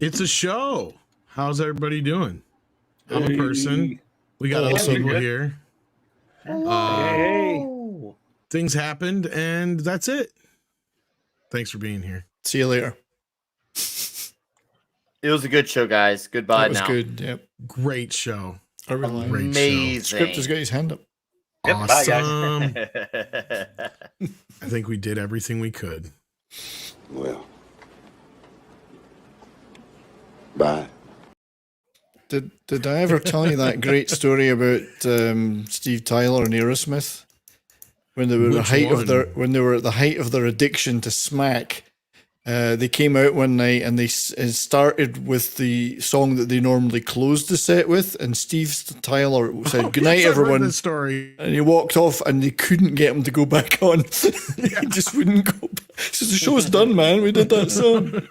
It's a show. How's everybody doing? I'm a person. We got other people here. Hey. Things happened, and that's it. Thanks for being here. See you later. It was a good show, guys. Goodbye now. That was good, yep. Great show. Amazing. Script has got his hand up. Awesome. Bye, I think we did everything we could. Well. Bye. Did I ever tell you that great story about Steve Tyler and Aerosmith when they were when they were at the height of their addiction to smack? They came out one night and they started with the song that they normally closed the set with, and Steve Tyler said, "Good night, everyone." Story. And he walked off, and they couldn't get him to go back on. He just wouldn't go back. He says, "The show's done, man. We did that song."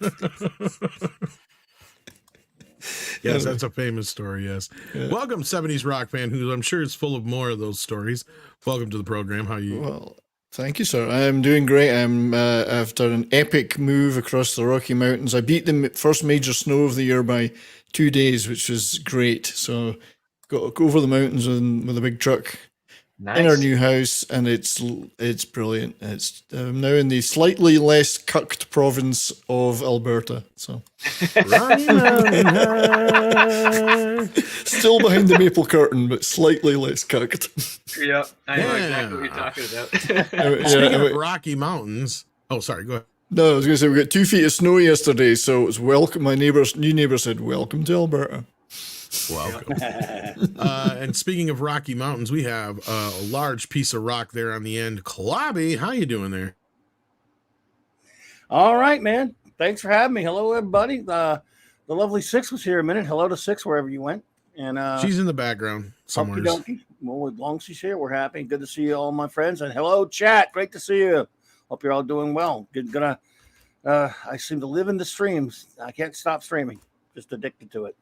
Yes, that's a famous story, yes. Yeah. Welcome, 70s rock fan, who I'm sure is full of more of those stories. Welcome to the program. How are you? Well, thank you, sir. I'm doing great. I've done an epic move across the Rocky Mountains. I beat the first major snow of the year by 2 days, which was great. So got over the mountains with a big truck. Nice. In our new house, and it's brilliant. It's now in the slightly less cucked province of Alberta. So still behind the maple curtain, but slightly less cucked. Yep, I know exactly what you're talking about. Speaking of Rocky Mountains, oh, sorry, go ahead. No, I was going to say we got 2 feet of snow yesterday, so it was welcome. My new neighbor said, "Welcome to Alberta." Welcome. And speaking of Rocky Mountains, we have a large piece of rock there on the end. Klobby, how you doing there? All right, man. Thanks for having me. Hello, everybody. The lovely Six was here a minute. Hello to Six, wherever you went. And she's in the background somewhere. Well, as long as she's here, we're happy. Good to see you, all my friends. And hello, chat. Great to see you. Hope you're all doing well. I seem to live in the streams. I can't stop streaming. Just addicted to it.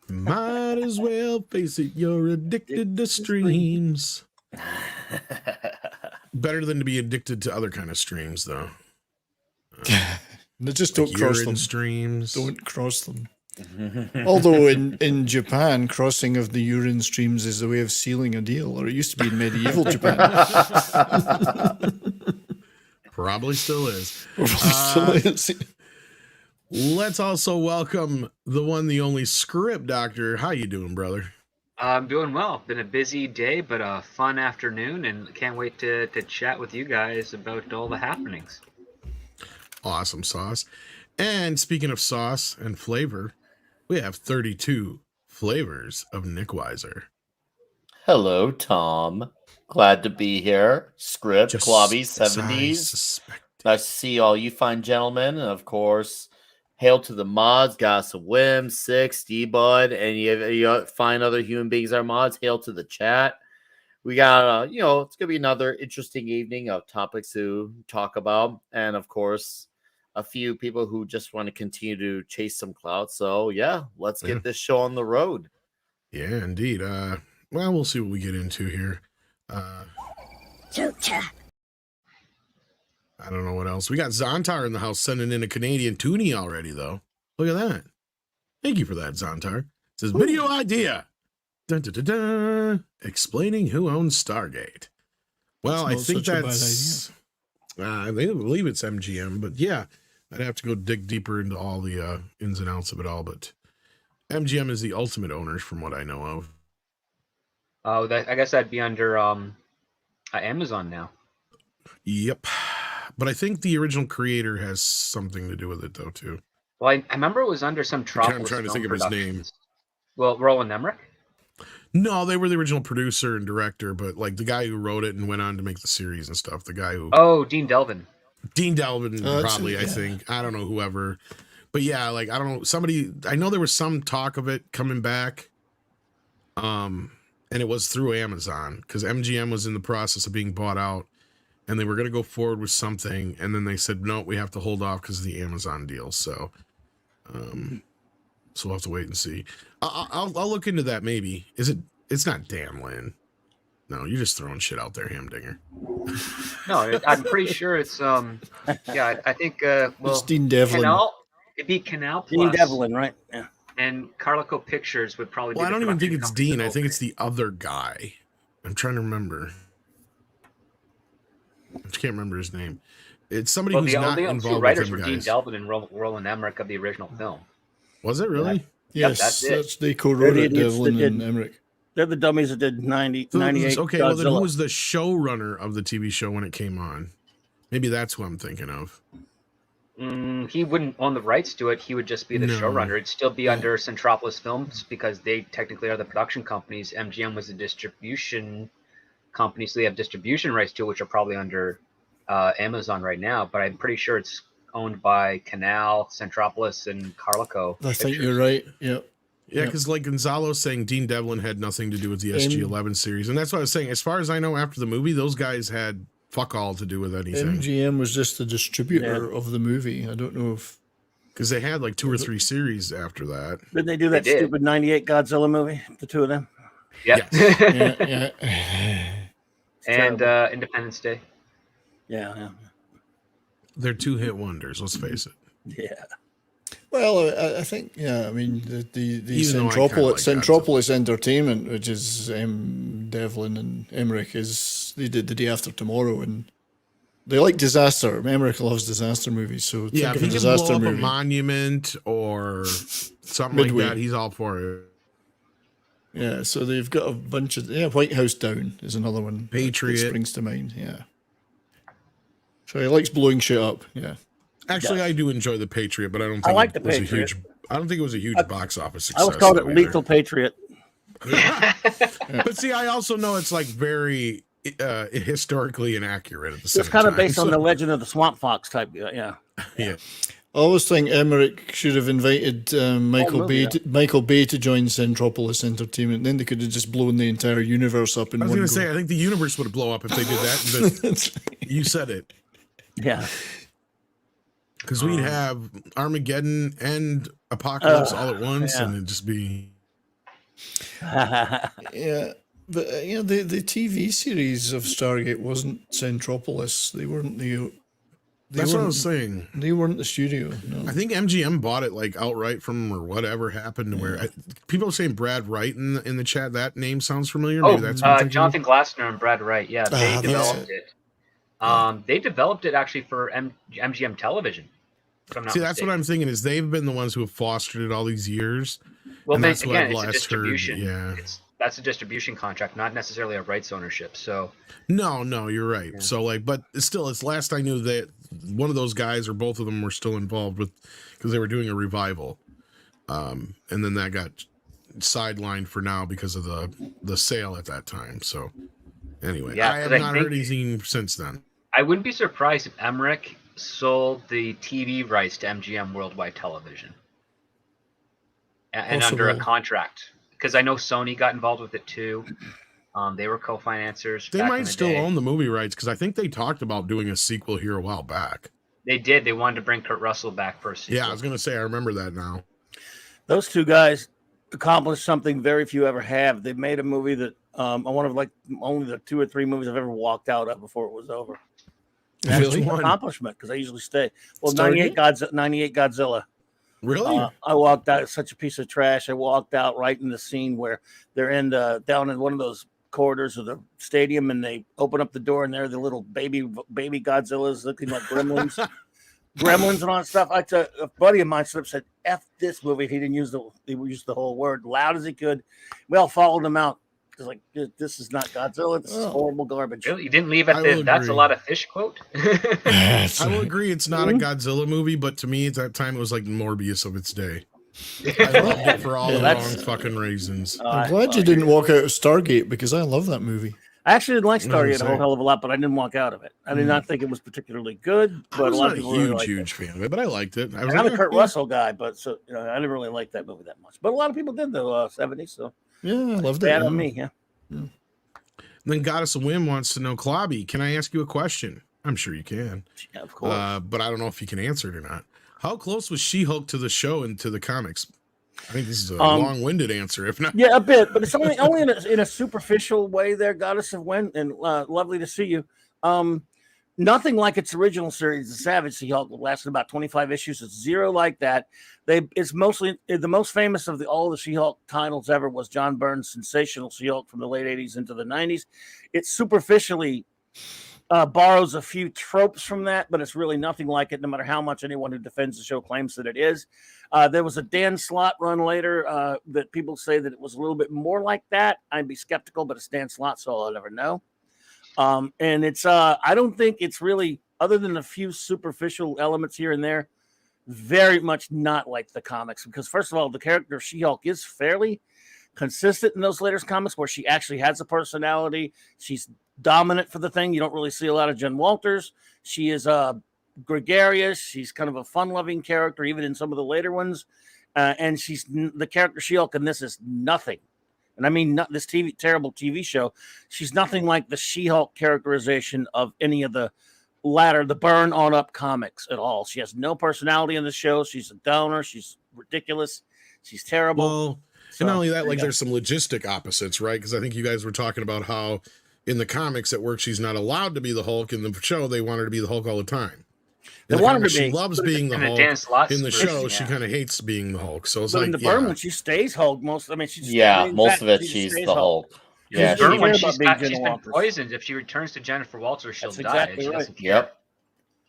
Might as well face it, you're addicted to streams. Better than to be addicted to other kind of streams, though. Just don't cross them. Streams. Don't cross them. Although in Japan, crossing of the urine streams is a way of sealing a deal, or it used to be in medieval Japan. Probably still is. Let's also welcome the one, the only Script Doctor. How you doing, brother? I'm doing well. Been a busy day, but a fun afternoon, and can't wait to chat with you guys about all the happenings. Awesome sauce. And speaking of sauce and flavor, we have 32 flavors of Nick Weiser. Hello, Tom. Glad to be here. Script, Klobby, 70s. Nice to see all you fine gentlemen, and of course, hail to the mods, Goss of Wim, Six, D-Bud, and you find other human beings are mods. Hail to the chat. We got, it's going to be another interesting evening of topics to talk about. And, of course, a few people who just want to continue to chase some clout. So, yeah, let's get this show on the road. Yeah, indeed. Well, we'll see what we get into here. I don't know what else. We got Zontar in the house sending in a Canadian toonie already, though. Look at that. Thank you for that, Zontar. It says, video idea. Dun, dun, dun, dun. Explaining who owns Stargate. Well, I think that's... I believe it's MGM, but yeah, I'd have to go dig deeper into all the ins and outs of it all, but MGM is the ultimate owners from what I know of. Oh, I guess that'd be under Amazon now. Yep. But I think the original creator has something to do with it, though, too. Well, I remember it was under some Tropical I'm trying to think of his name. Well, Roland Emmerich? No, they were the original producer and director, but like the guy who wrote it and went on to make the series and stuff. The guy who... Oh, Dean Delvin. Dean Delvin, probably, I think. I don't know, whoever. But yeah, like, I don't know. Somebody... I know there was some talk of it coming back. And it was through Amazon, because MGM was in the process of being bought out. And they were going to go forward with something, and then they said, no, we have to hold off because of the Amazon deal. So we'll have to wait and see. I'll look into that, maybe. It's not Dan Lin. No, you're just throwing shit out there, Hamdinger. No, I'm pretty sure it's, I think, it's Dean Devlin. It'd be Canal Dean Plus, Devlin, right? Yeah. and Carlico Pictures would probably. Well, be I the don't even think production it's company Dean. that I think opened it's the other guy. I'm trying to remember. I just can't remember his name. It's somebody Well, who's the not only two involved with writers them were Dean guys. Delvin and Roland Emmerich of the original film. Was it really? Yep, Yes, that's it. they co-wrote They're it, the idiots Devlin that and did- Emmerich. They're the dummies that did 98 Okay, well then who Godzilla. was the showrunner of the TV show when it came on? Maybe that's who I'm thinking of. He wouldn't own the rights to it. He would just be the No. showrunner. It'd still be under Centropolis Films because they technically are the production companies. MGM was a distribution company, so they have distribution rights to it, which are probably under Amazon right now. But I'm pretty sure it's owned by Canal, Centropolis, and Carlico. I think Pictures. you're right. Yeah. Yeah, because like Gonzalo's saying Dean Devlin had nothing to do with the SG-11 series. And that's what I was saying. As far as I know, after the movie, those guys had fuck all to do with anything. MGM was just the distributor of the movie. I don't know if Because they had like 2 or 3 series after that. Didn't they do that They did. stupid 98 Godzilla movie? The two of them? Yep. yeah. And Independence Day. Yeah. They're 2-hit wonders, let's face it. Yeah. Well, I think I mean the Even though I kinda like Centropolis Entertainment, which is Devlin and Emmerich, they did The Day After Tomorrow, and they like disaster. Emmerich loves disaster movies, so Yeah, think if of he a can disaster blow up movie. a monument or something Midway. like that, he's all for it. Yeah, so they've got a bunch of White House Down is another one. Patriot. that springs to mind. Yeah. So he likes blowing shit up. Yeah. Actually, Yes. I do enjoy The Patriot, but I don't I think like it The was Patriot. I don't think it was a huge box office success. I was called it though, Lethal Patriot. either. But see, I also know it's like very historically inaccurate at the same It's kind of time, based on so- the Legend of the Swamp Fox type. Yeah. Yeah. I always think Emmerich should have invited Michael movie, Bay to join Centropolis Entertainment. Then they could have just blown the entire universe up in I was one going go. to say, I think the universe would blow up if they did that, but you said it. Yeah. Because we'd have Armageddon and Apocalypse all at once, yeah. and it'd just be... Yeah, but the TV series of Stargate wasn't Centropolis. They weren't the. That's what I was saying. They weren't the studio. No. I think MGM bought it like outright from or whatever happened to where people are saying Brad Wright in the chat. That name sounds familiar. Maybe that's what I'm thinking of. Jonathan Glassner and Brad Wright. Yeah, they that's developed it. They developed it actually for MGM Television. if I'm not See, that's what mistaken. I'm thinking is they've been the ones who have fostered it all these years. Well, and then, that's what again, I've it's a last distribution. heard. Yeah. That's a distribution contract, not necessarily a rights ownership. So No, you're right. Yeah. So but still, it's last I knew that one of those guys or both of them were still involved with because they were doing a revival, and then that got sidelined for now because of the sale at that time. So anyway, Yeah, I have 'cause I not think- heard anything since then. I wouldn't be surprised if Emmerich sold the TV rights to MGM Worldwide Television and under a Possible. contract. Because I know Sony got involved with it too. They were co-financers. They back in might the still day. own the movie rights because I think they talked about doing a sequel here a while back. They did. They wanted to bring Kurt Russell back for a sequel. Yeah, I was gonna say I remember that now. Those two guys accomplished something very few ever have. They made a movie that one of like only the 2 or 3 movies I've ever walked out of before it was over. That's Which an one? accomplishment because I usually stay. Well, Stargate? 98 Godzilla. Really? I walked out. It's such a piece of trash. I walked out right in the scene where they're in down in one of those corridors of the stadium, and they open up the door, and they're the little baby Godzillas looking like gremlins, gremlins and all that stuff. A buddy of mine stood up and said, "F this movie." He didn't use he used the whole word loud as he could. We all followed him out. It's like, this is not Godzilla. This is horrible garbage. Really? You didn't leave at I the will "that's a agree. lot of fish" quote? I will agree it's not a Mhm. Godzilla movie, but to me at that time it was like Morbius of its day. I loved it for all Yeah, the that's- wrong fucking reasons. I'm glad you didn't walk out of Stargate because I love that movie. I actually didn't like No, I'm Stargate a whole saying- hell of a lot, but I didn't walk out of it. I did not think it was particularly good, I but a was lot not of a people really huge, liked it. huge fan of it, but I liked it. I was I'm like, a Kurt yeah. Russell guy, but so I didn't really like that movie that much. But a lot of people did the 70s, so Yeah, I loved it. bad yeah. on me. Yeah. Then Goddess of Whim wants to know, Klobby, can I ask you a question? I'm sure you can. Yeah, of course. But I don't know if you can answer it or not. How close was She-Hulk to the show and to the comics? I think this is a long-winded answer, if not. Yeah, a bit, but it's only in a superficial way. There, Goddess of When, and lovely to see you. nothing like its original series, the Savage She-Hulk, lasted about 25 issues. It's zero like that. It's mostly the most famous of all the She-Hulk titles ever was John Byrne's Sensational She-Hulk from the late 80s into the 90s. It superficially borrows a few tropes from that, but it's really nothing like it, no matter how much anyone who defends the show claims that it is. There was a Dan Slott run later that people say that it was a little bit more like that. I'd be skeptical, but it's Dan Slott, so I'll never know. And it's I don't think it's really, other than a few superficial elements here and there, very much not like the comics, because first of all, the character of She-Hulk is fairly consistent in those later comics where she actually has a personality. She's dominant for the thing. You don't really see a lot of Jen Walters. She is gregarious. She's kind of a fun-loving character, even in some of the later ones. And she's the character She-Hulk, and this is nothing. And I mean, not this terrible TV show. She's nothing like the She-Hulk characterization of any of the Byrne on up comics at all. She has no personality in the show. She's a downer. She's ridiculous. She's terrible. Well, and not only that, like there's some logistic opposites, right? Because I think you guys were talking about how in the comics at work she's not allowed to be the Hulk. In the show, they want her to be the Hulk all the time. In the comics, she loves being the Hulk. In the show, she kind of hates being the Hulk. So it's like in the Byrne one, she stays Hulk most. I mean, she's most of it she's the Hulk. Yeah, when she's been poisoned, if she returns to Jennifer Walters, she'll die. Exactly right. Yep.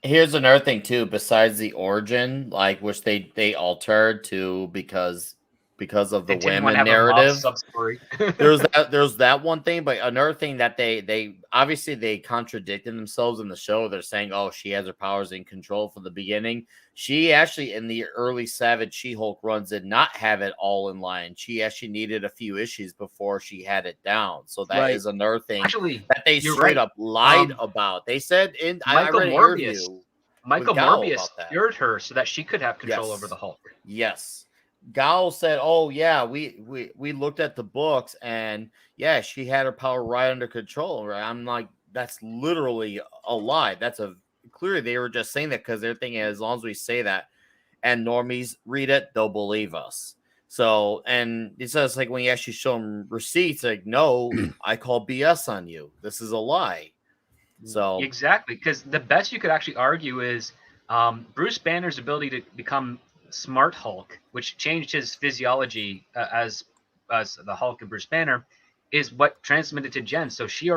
Here's another thing too, besides the origin, like which they altered to because of the women narrative. There's that one thing, but another thing that they obviously they contradicted themselves in the show. They're saying, oh, she has her powers in control from the beginning. She actually in the early Savage She-Hulk runs did not have it all in line. She actually needed a few issues before she had it down. So that is another thing that they straight up lied about. They said Michael Morbius cured her so that she could have control over the Hulk. Yes. Gal said, "Oh yeah, we looked at the books and yeah, she had her power right under control." Right? I'm like, that's literally a lie. Clearly they were just saying that because they're thinking as long as we say that and normies read it, they'll believe us. So, and it says like when you actually show them receipts, like, no, I call BS on you. This is a lie. So exactly, because the best you could actually argue is Bruce Banner's ability to become Smart Hulk, which changed his physiology as the Hulk and Bruce Banner, is what transmitted to Jen. So she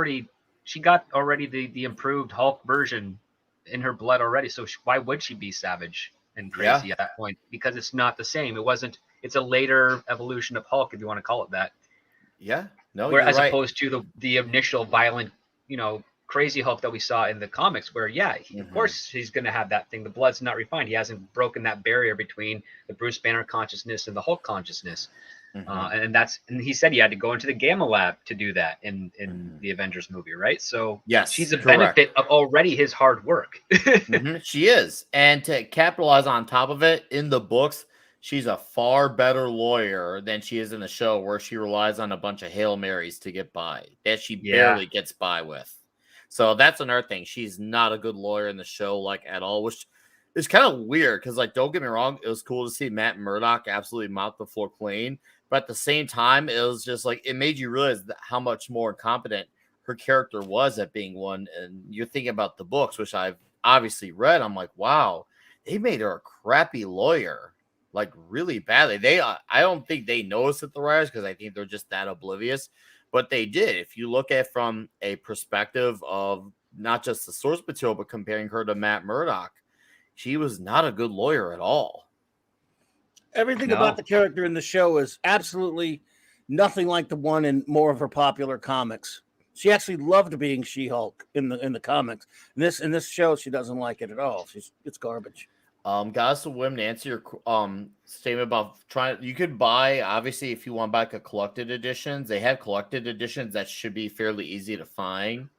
got the improved Hulk version in her blood already. So why would she be savage and crazy at that point? Because it's not the same. It's a later evolution of Hulk, if you want to call it that. Yeah. No. Whereas opposed to the initial violent, crazy Hulk that we saw in the comics, where of course he's going to have that thing. The blood's not refined. He hasn't broken that barrier between the Bruce Banner consciousness and the Hulk consciousness. And he said he had to go into the Gamma Lab to do that in the Avengers movie, right? So yes, she's a benefit of already his hard work. She is, and to capitalize on top of it, in the books, she's a far better lawyer than she is in the show, where she relies on a bunch of Hail Marys to get by that she barely gets by with. So that's another thing. She's not a good lawyer in the show, like at all, which is kind of weird because, like, don't get me wrong, it was cool to see Matt Murdock absolutely mop the floor clean. But at the same time, it was just like it made you realize how much more incompetent her character was at being one. And you're thinking about the books, which I've obviously read. I'm like, wow, they made her a crappy lawyer, like really badly. I don't think they noticed it, the writers, because I think they're just that oblivious. But they did. If you look at from a perspective of not just the source material, but comparing her to Matt Murdock, she was not a good lawyer at all. Everything about the character in the show is absolutely nothing like the one in more of her popular comics. She actually loved being She-Hulk in the comics. In this show, she doesn't like it at all. It's garbage. Guys, women, to answer your statement about you could buy, obviously, if you want back a collected editions, they have collected editions that should be fairly easy to find.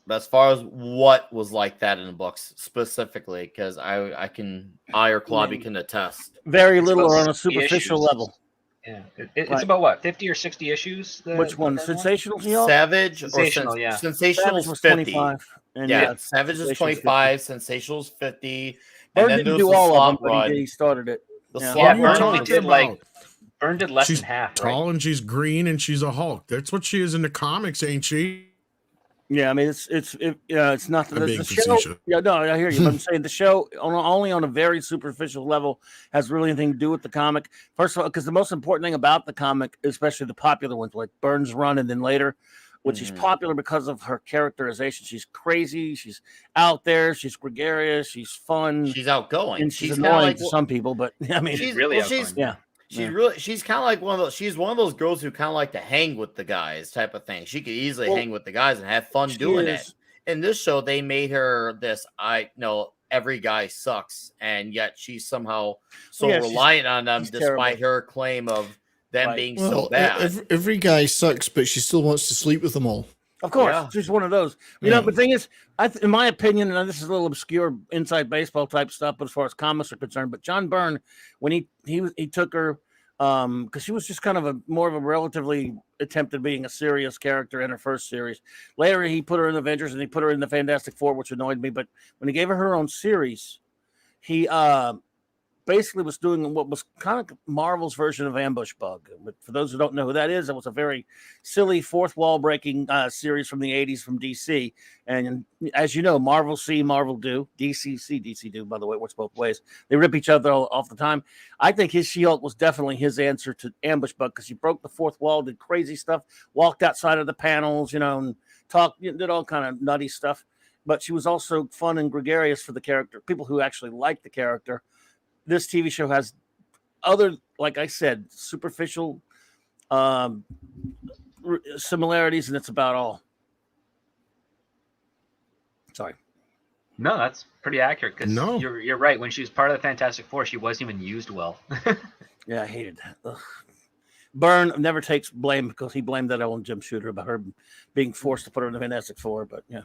But as far as what was like that in the books specifically, because I or Klobby can attest. Very little or on a superficial level. Yeah, it's about what, 50 or 60 issues? Which one? Sensational She-Hulk? Savage Sensational, or Sensational's 50. 25. And Savage is 25, Sensational's 50. Byrne didn't do all of them, but he started it. Byrne did less than half. She's tall and she's green and she's a Hulk. That's what she is in the comics, ain't she? Yeah, I mean it's not I'm being the show. facetious. Yeah, no, I hear you. But I'm saying the show only on a very superficial level has really anything to do with the comic. First of all, because the most important thing about the comic, especially the popular ones like Burns' run, and then later, which is popular because of her characterization. She's crazy. She's out there. She's gregarious. She's fun. She's outgoing. And she's kinda annoying to some people, but I mean, She's really she's outgoing. yeah. she's kind of like one of those. She's one of those girls who kind of like to hang with the guys, type of thing. She could easily hang with the guys and have fun doing it. In this show, they made her this. I know every guy sucks, and yet she's somehow so reliant on them, despite her claim of them being so bad. Every guy sucks, but she still wants to sleep with them all. Of course, she's one of those. You know, but the thing is, in my opinion, and this is a little obscure inside baseball type stuff, but as far as comics are concerned, but John Byrne, when he took her, because she was just kind of more of a relatively attempted being a serious character in her first series. Later, he put her in Avengers and he put her in the Fantastic Four, which annoyed me. But when he gave her own series, he basically was doing what was kind of Marvel's version of Ambush Bug. But for those who don't know who that is, it was a very silly fourth wall breaking series from the 80s from DC. And as you know, Marvel see, Marvel do. DC see, DC do, by the way. It works both ways. They rip each other off the time. I think his She-Hulk was definitely his answer to Ambush Bug because he broke the fourth wall, did crazy stuff, walked outside of the panels, and did all kind of nutty stuff. But she was also fun and gregarious for the character, people who actually liked the character. This TV show has other, like I said, superficial similarities, and it's about all. Sorry. No, that's pretty accurate. Because you're right. When she was part of the Fantastic Four, she wasn't even used well. Yeah, I hated that. Ugh. Byrne never takes blame because he blamed that on Jim Shooter about her being forced to put her in the Fantastic Four. But yeah.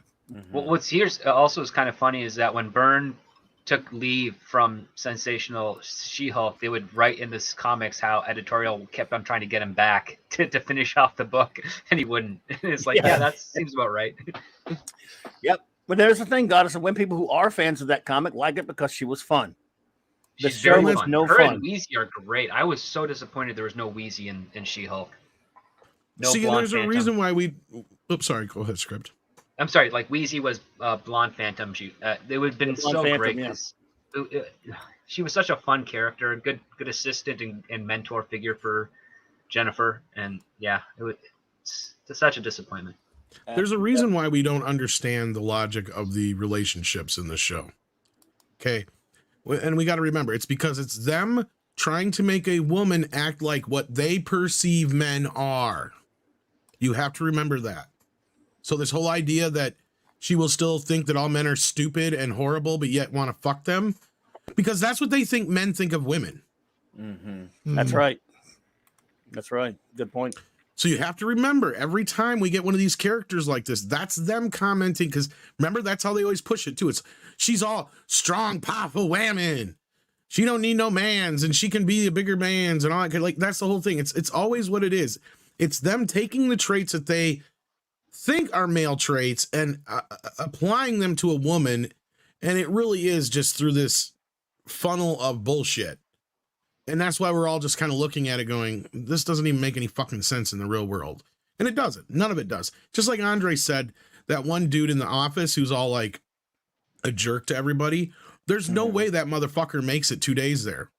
Well, what's here also is kind of funny is that when Byrne took leave from Sensational She-Hulk, they would write in this comics how editorial kept on trying to get him back to finish off the book, and he wouldn't. It's like, yeah, that seems about right. Yep. But there's the thing, Goddess, and when people who are fans of that comic like it because she was fun. The She's show very was fun. no Her fun. and Wheezy are great. I was so disappointed there was no Wheezy in She-Hulk. No See, Blonde there's Phantom. a reason why we. Oops, sorry. Go ahead, script. I'm sorry, like Wheezy was Blonde Phantom. It would have been so great because she was such a fun character, good assistant and mentor figure for Jennifer, and it's such a disappointment. There's a reason why we don't understand the logic of the relationships in the show. Okay, and we got to remember it's because it's them trying to make a woman act like what they perceive men are. You have to remember that. So this whole idea that she will still think that all men are stupid and horrible, but yet want to fuck them, because that's what they think men think of women. Mm-hmm. That's right. That's right. Good point. So you have to remember every time we get one of these characters like this, that's them commenting. Because remember, that's how they always push it too. She's all strong, powerful women. She don't need no mans, and she can be a bigger man's and all that. Like that's the whole thing. It's always what it is. It's them taking the traits that they think are male traits and applying them to a woman, and it really is just through this funnel of bullshit. And that's why we're all just kind of looking at it going, this doesn't even make any fucking sense in the real world. And it doesn't. None of it does. Just like Andre said, that one dude in the office who's all like a jerk to everybody, there's no way that motherfucker makes it 2 days there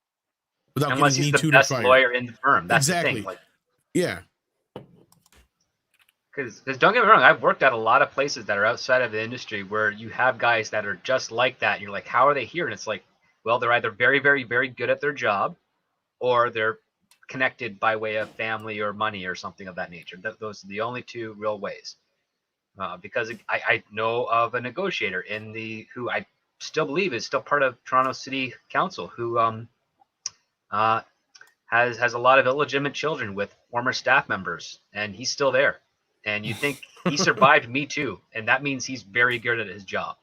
without unless getting he's the best lawyer in the firm. That's exactly. The thing. Like, yeah. Because don't get me wrong, I've worked at a lot of places that are outside of the industry where you have guys that are just like that. And you're like, how are they here? And it's like, well, they're either very, very, very good at their job, or they're connected by way of family or money or something of that nature. Those are the only two real ways. Because I know of a negotiator who I still believe is still part of Toronto City Council who has a lot of illegitimate children with former staff members, and he's still there. And you think he survived Me Too, and that means he's very good at his job.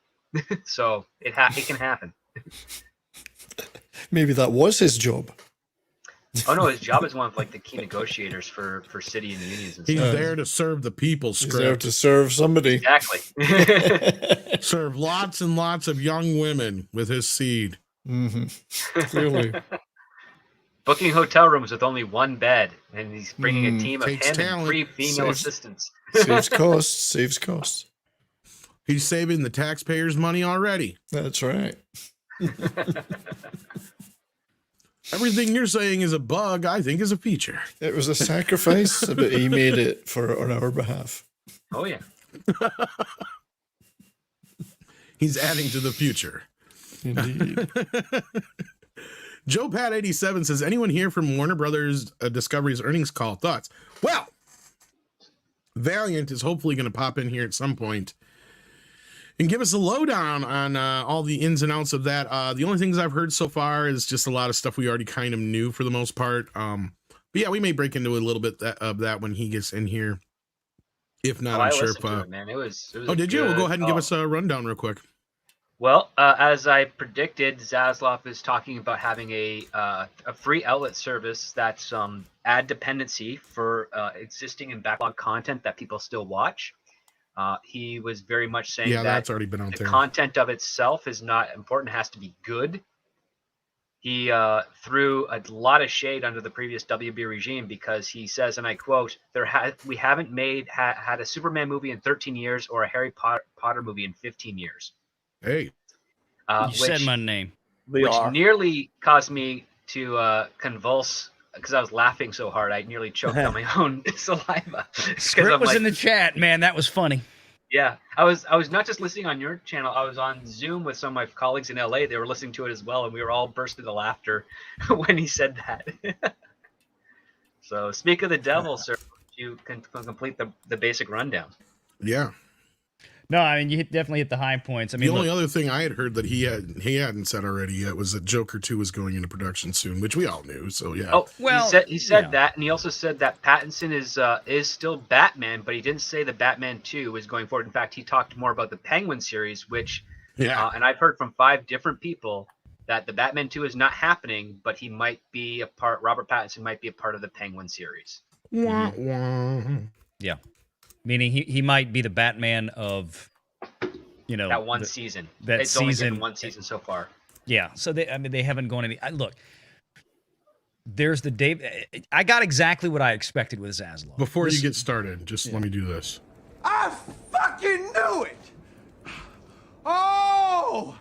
So it can happen. Maybe that was his job. Oh no, his job is one of like the key negotiators for city and unions and He's stuff. there to serve the people, He's there script. to serve somebody. Exactly. Serve lots and lots of young women with his seed. Mm-hmm. Clearly. Booking hotel rooms with only one bed, and he's bringing a team of Takes him talent. and 3 female assistants. Saves costs. He's saving the taxpayers' money already. That's right. Everything you're saying is a bug, I think is a feature. It was a sacrifice, but he made it on our behalf. Oh yeah. He's adding to the future. Indeed. Joe Pat 87 says, anyone here from Warner Brothers Discovery's earnings call? Thoughts? Well, Valiant is hopefully going to pop in here at some point and give us a lowdown on all the ins and outs of that. The only things I've heard so far is just a lot of stuff we already kind of knew for the most part. But yeah, we may break into a little bit of that when he gets in here. If not, I'm sure if... man. It was oh, did you? Well, go ahead and give Oh. us a rundown real quick. Well, as I predicted, Zaslav is talking about having a free outlet service that's ad dependency for existing and backlog content that people still watch. He was very much saying Yeah, that that's already been out the there. content of itself is not important; it has to be good. He threw a lot of shade under the previous WB regime because he says, and I quote, "We haven't had a Superman movie in 13 years or a Harry Potter movie in 15 years." Hey, You said my name. Which nearly caused me to convulse because I was laughing so hard I nearly choked on my own saliva. Script was in the chat, man. That was funny. Yeah, I was not just listening on your channel. I was on Zoom with some of my colleagues in LA. They were listening to it as well, and we were all bursting into laughter when he said that. So, speak of the devil, sir. You can complete the basic rundown. yeah. No, I mean, you definitely hit the high points. I mean, The only look, other thing I had heard that he hadn't said already yet was that Joker 2 was going into production soon, which we all knew. So yeah. Oh, Well, he said yeah. that, and he also said that Pattinson is still Batman, but he didn't say the Batman 2 is going forward. In fact, he talked more about the Penguin series, which, Yeah. and I've heard from 5 different people that the Batman 2 is not happening, but he might be a part. Robert Pattinson might be a part of the Penguin series. Wah, wah. yeah. Meaning he might be the Batman of, you know, That one the- season. that It's only season- been one season so far. Yeah. So they haven't gone any. Look, there's the Dave. I got exactly what I expected with Zaslav. Before you get started, just let me do this. I fucking knew it! Oh!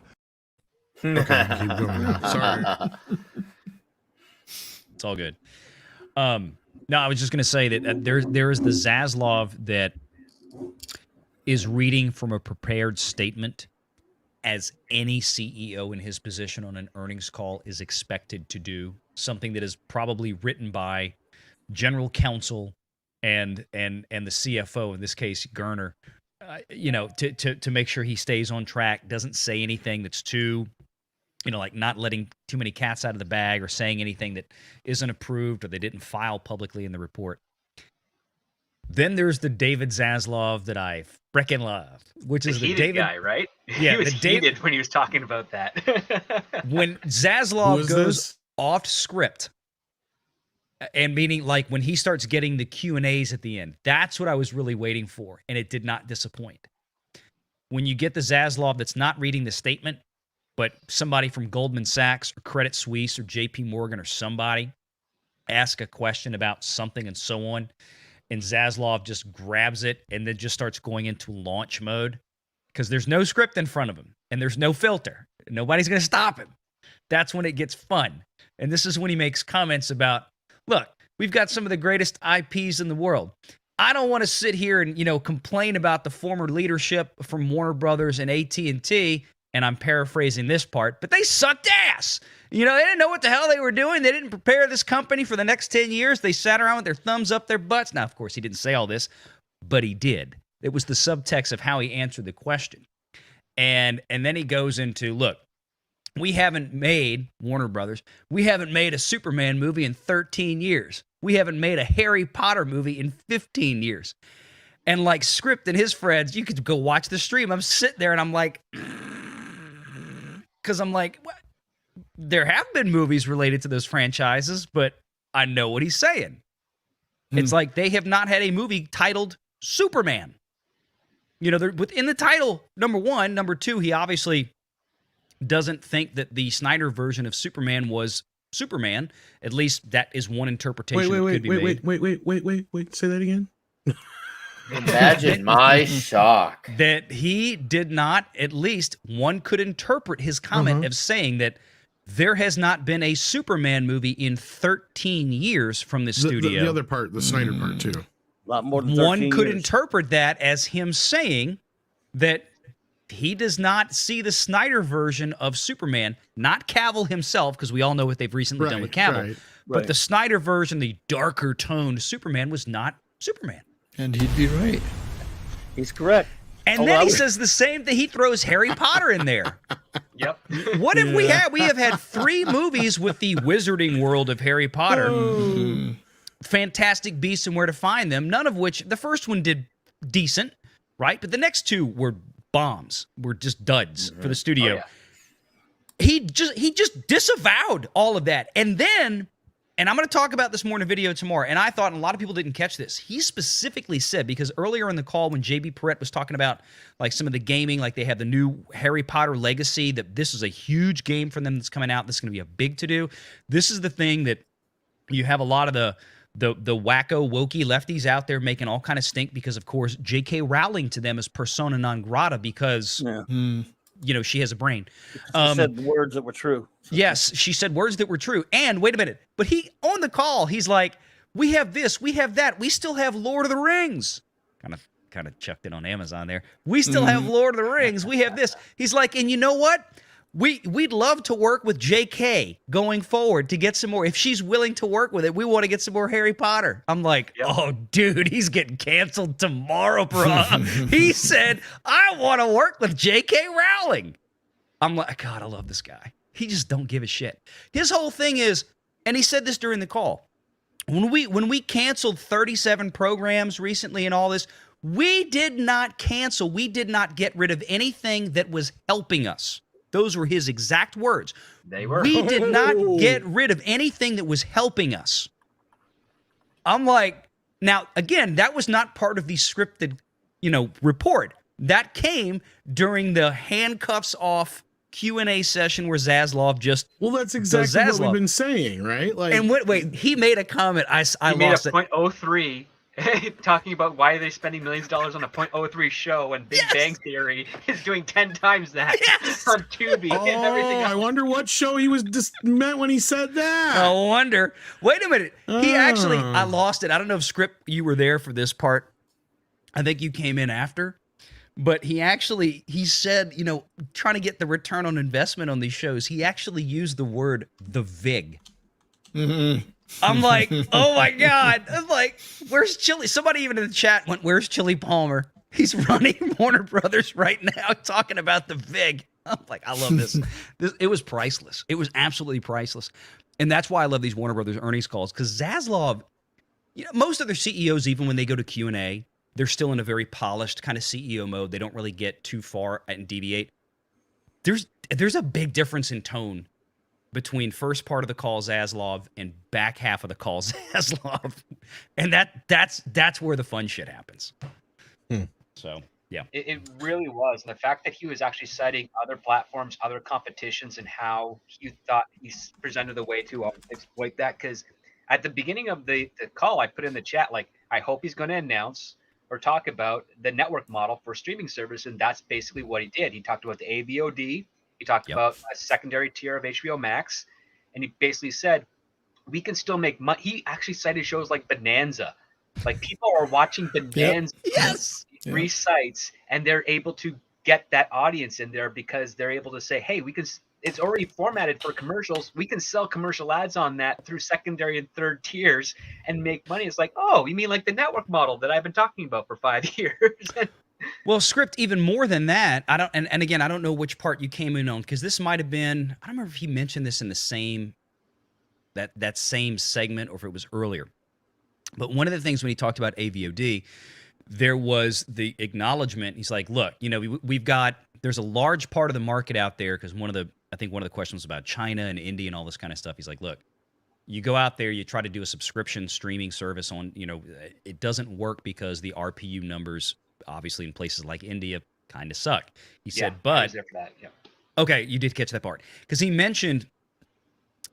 Okay, keep going now. Sorry. It's all good. No, I was just going to say that there is the Zaslav that is reading from a prepared statement, as any CEO in his position on an earnings call is expected to do. Something that is probably written by general counsel and the CFO, in this case Gerner, to make sure he stays on track, doesn't say anything that's too, like not letting too many cats out of the bag or saying anything that isn't approved or they didn't file publicly in the report. Then there's the David Zaslav that I frickin' love, which The is the heated David guy, right? Yeah, he was the David- heated when he was talking about that. when Who Zaslav is goes this? off script, and meaning like when he starts getting the Q&As at the end, that's what I was really waiting for, and it did not disappoint. When you get the Zaslav that's not reading the statement, but somebody from Goldman Sachs or Credit Suisse or JP Morgan or somebody ask a question about something and so on, and Zaslav just grabs it and then just starts going into launch mode because there's no script in front of him and there's no filter. Nobody's going to stop him. That's when it gets fun. And this is when he makes comments about, look, we've got some of the greatest IPs in the world. I don't want to sit here and, complain about the former leadership from Warner Brothers and AT&T, and I'm paraphrasing this part, but they sucked ass. They didn't know what the hell they were doing. They didn't prepare this company for the next 10 years. They sat around with their thumbs up their butts. Now, of course, he didn't say all this, but he did. It was the subtext of how he answered the question. And then he goes into, look, we haven't made, Warner Brothers, we haven't made a Superman movie in 13 years. We haven't made a Harry Potter movie in 15 years. And like Script and his friends, you could go watch the stream. I'm sitting there and I'm like, because I'm like, what? There have been movies related to those franchises, but I know what he's saying. It's like they have not had a movie titled Superman. They're within the title, number one. Number two, he obviously doesn't think that the Snyder version of Superman was Superman. At least that is one interpretation that could be made. Wait. Say that again. Imagine my shock. that he did not, at least one could interpret his comment as saying that there has not been a Superman movie in 13 years from the studio. The other part, the Snyder part too. A lot more than 13 One could years. interpret that as him saying that he does not see the Snyder version of Superman, not Cavill himself, because we all know what they've recently done with Cavill, but right. the Snyder version, the darker toned Superman, was not Superman. And he'd be right. He's correct. And Although then I he was- says the same thing. He throws Harry Potter in there. Yep. What if we had? We have had 3 movies with the wizarding world of Harry Potter. Fantastic Beasts and Where to Find Them, none of which, the first one did decent, right? But the next 2 were bombs, were just duds for the studio. Oh, yeah. He just disavowed all of that. And then, and I'm going to talk about this more in a video tomorrow, and I thought, and a lot of people didn't catch this, he specifically said, because earlier in the call when JB Perrette was talking about like some of the gaming, like they have the new Harry Potter Legacy, that this is a huge game for them that's coming out. This is going to be a big to-do. This is the thing that you have a lot of the wacko, wokey lefties out there making all kind of stink because, of course, J.K. Rowling to them is persona non grata because, you know, she has a brain. She said words that were true. Yes, she said words that were true. And wait a minute, but he, on the call, he's like, we have this, we have that, we still have Lord of the Rings. Kind of chucked it on Amazon there. We still have Lord of the Rings, we have this. He's like, and you know what? We'd love to work with JK going forward to get some more. If she's willing to work with it, we want to get some more Harry Potter. I'm like, oh, dude, he's getting canceled tomorrow, bro. He said, I want to work with JK Rowling. I'm like, God, I love this guy. He just don't give a shit. His whole thing is, and he said this during the call, when we canceled 37 programs recently and all this, we did not cancel. We did not get rid of anything that was helping us. Those were his exact words. They were. We did not get rid of anything that was helping us. I'm like, now, again, that was not part of the scripted, report. That came during the handcuffs off Q&A session where Zaslav just Well, that's exactly what we've been saying, right? Like, and wait, he made a comment. I He made lost a it. .03 talking about why are they spending millions of dollars on a .03 show when Big Bang Theory is doing 10 times that on Tubi and everything else. I wonder what show he was meant when he said that. I wonder. Wait a minute. He actually, I lost it. I don't know if Script, you were there for this part. I think you came in after. But he said, trying to get the return on investment on these shows, he actually used the word the VIG. Mm-hmm. I'm like, oh my God. I'm like, where's Chili? Somebody even in the chat went, where's Chili Palmer? He's running Warner Brothers right now talking about the VIG. I'm like, I love this. It was priceless. It was absolutely priceless. And that's why I love these Warner Brothers earnings calls, because Zaslav, most of their CEOs, even when they go to Q&A, they're still in a very polished kind of CEO mode. They don't really get too far and deviate. There's a big difference in tone between first part of the call Zaslav and back half of the call Zaslav. And that's where the fun shit happens. So, yeah. It really was. And the fact that he was actually citing other platforms, other competitions, and how he thought he presented the way to exploit that. Because at the beginning of the call, I put in the chat, like, I hope he's going to announce or talk about the network model for streaming service. And that's basically what he did. He talked about the AVOD. He talked about a secondary tier of HBO Max, and he basically said, we can still make money. He actually cited shows like Bonanza. Like, people are watching Bonanza three sites, and they're able to get that audience in there because they're able to say, hey, it's already formatted for commercials. We can sell commercial ads on that through secondary and third tiers and make money. It's like, oh, you mean like the network model that I've been talking about for 5 years? Well, Script, even more than that, I don't, and again, I don't know which part you came in on, because this might have been, I don't remember if he mentioned this in the same, that same segment, or if it was earlier. But one of the things when he talked about AVOD, there was the acknowledgement. He's like, look, there's a large part of the market out there, because I think one of the questions was about China and India and all this kind of stuff. He's like, look, you go out there, you try to do a subscription streaming service on, it doesn't work because the RPU numbers, obviously in places like India, kind of suck. He said, but I was there for that. Yeah. Okay, you did catch that part, because he mentioned,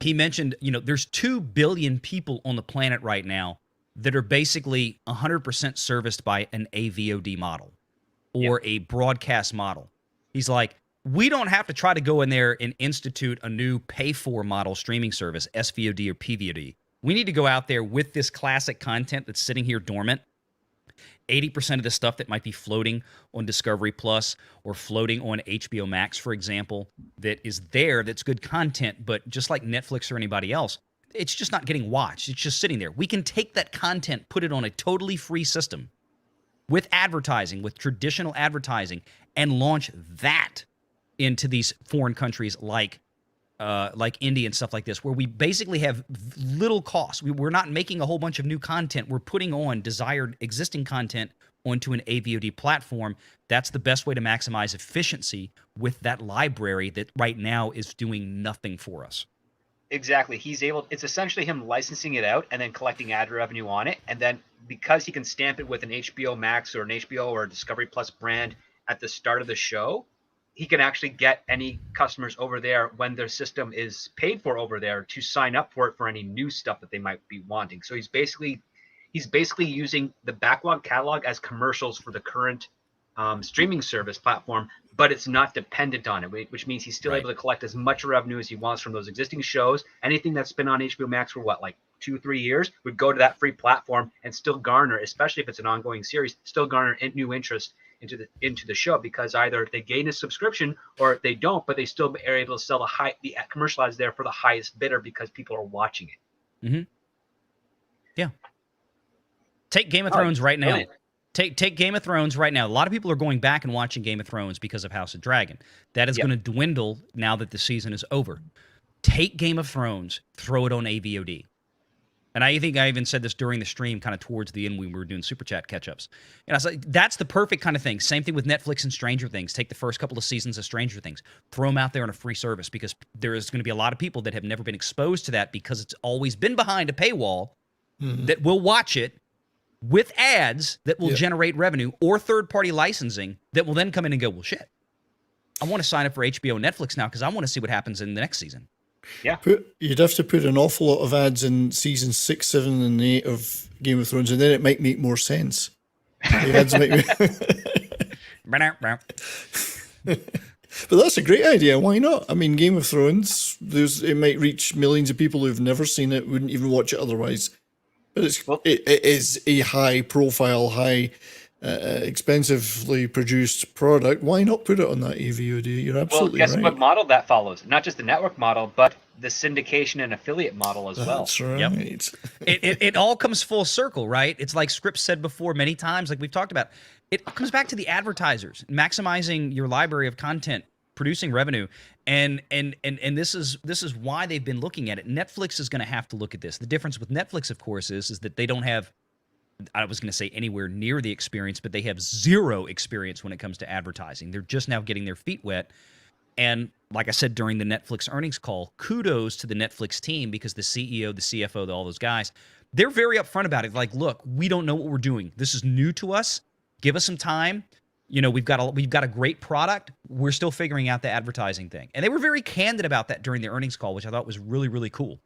there's 2 billion people on the planet right now that are basically 100% serviced by an AVOD model or a broadcast model. He's like, we don't have to try to go in there and institute a new pay-for model streaming service, SVOD or PVOD. We need to go out there with this classic content that's sitting here dormant. 80% of the stuff that might be floating on Discovery Plus or floating on HBO Max, for example, that is there, that's good content, but just like Netflix or anybody else, it's just not getting watched. It's just sitting there. We can take that content, put it on a totally free system with advertising, with traditional advertising, and launch that into these foreign countries like India and stuff like this, where we basically have little cost. We're not making a whole bunch of new content. We're putting on desired existing content onto an AVOD platform. That's the best way to maximize efficiency with that library that right now is doing nothing for us. Exactly. It's essentially him licensing it out and then collecting ad revenue on it. And then because he can stamp it with an HBO Max or an HBO or a Discovery Plus brand at the start of the show, he can actually get any customers over there when their system is paid for over there to sign up for it for any new stuff that they might be wanting. So he's basically using the backlog catalog as commercials for the current streaming service platform, but it's not dependent on it, which means he's still able to collect as much revenue as he wants from those existing shows. Anything that's been on HBO Max for like 2-3 years would go to that free platform and still garner, especially if it's an ongoing series, still garner new interest into the show, because either they gain a subscription or they don't, but they still are able to sell the commercial ads there for the highest bidder because people are watching it. Mm-hmm. Yeah. Take Game of Thrones right now. Brilliant. Take Game of Thrones right now. A lot of people are going back and watching Game of Thrones because of House of Dragon. That is going to dwindle now that the season is over. Take Game of Thrones, throw it on AVOD. And I think I even said this during the stream, kind of towards the end when we were doing Super Chat catch-ups. And I was like, that's the perfect kind of thing. Same thing with Netflix and Stranger Things. Take the first couple of seasons of Stranger Things. Throw them out there on a free service, because there is going to be a lot of people that have never been exposed to that because it's always been behind a paywall that will watch it with ads that will generate revenue, or third-party licensing that will then come in and go, well, shit, I want to sign up for HBO and Netflix now because I want to see what happens in the next season. Yeah, You'd have to put an awful lot of ads in seasons 6, 7, and 8 of Game of Thrones, and then it might make more sense. The ads But that's a great idea. Why not? I mean, Game of Thrones, it might reach millions of people who've never seen it, wouldn't even watch it otherwise. But it is a high-profile, expensively produced product. Why not put it on that AVOD? You're absolutely right. Well, guess what model that follows? Not just the network model, but the syndication and affiliate model as well. That's right. Yep. It all comes full circle, right? It's like Scripps said before many times, like we've talked about. It comes back to the advertisers, maximizing your library of content, producing revenue. And this is why they've been looking at it. Netflix is going to have to look at this. The difference with Netflix, of course, is that they don't have, I was going to say anywhere near the experience, but they have zero experience when it comes to advertising. They're just now getting their feet wet. And like I said during the Netflix earnings call, kudos to the Netflix team, because the CEO, the CFO, all those guys, they're very upfront about it. Like, look, we don't know what we're doing. This is new to us. Give us some time. You know, we've got a great product. We're still figuring out the advertising thing. And they were very candid about that during the earnings call, which I thought was really, really cool.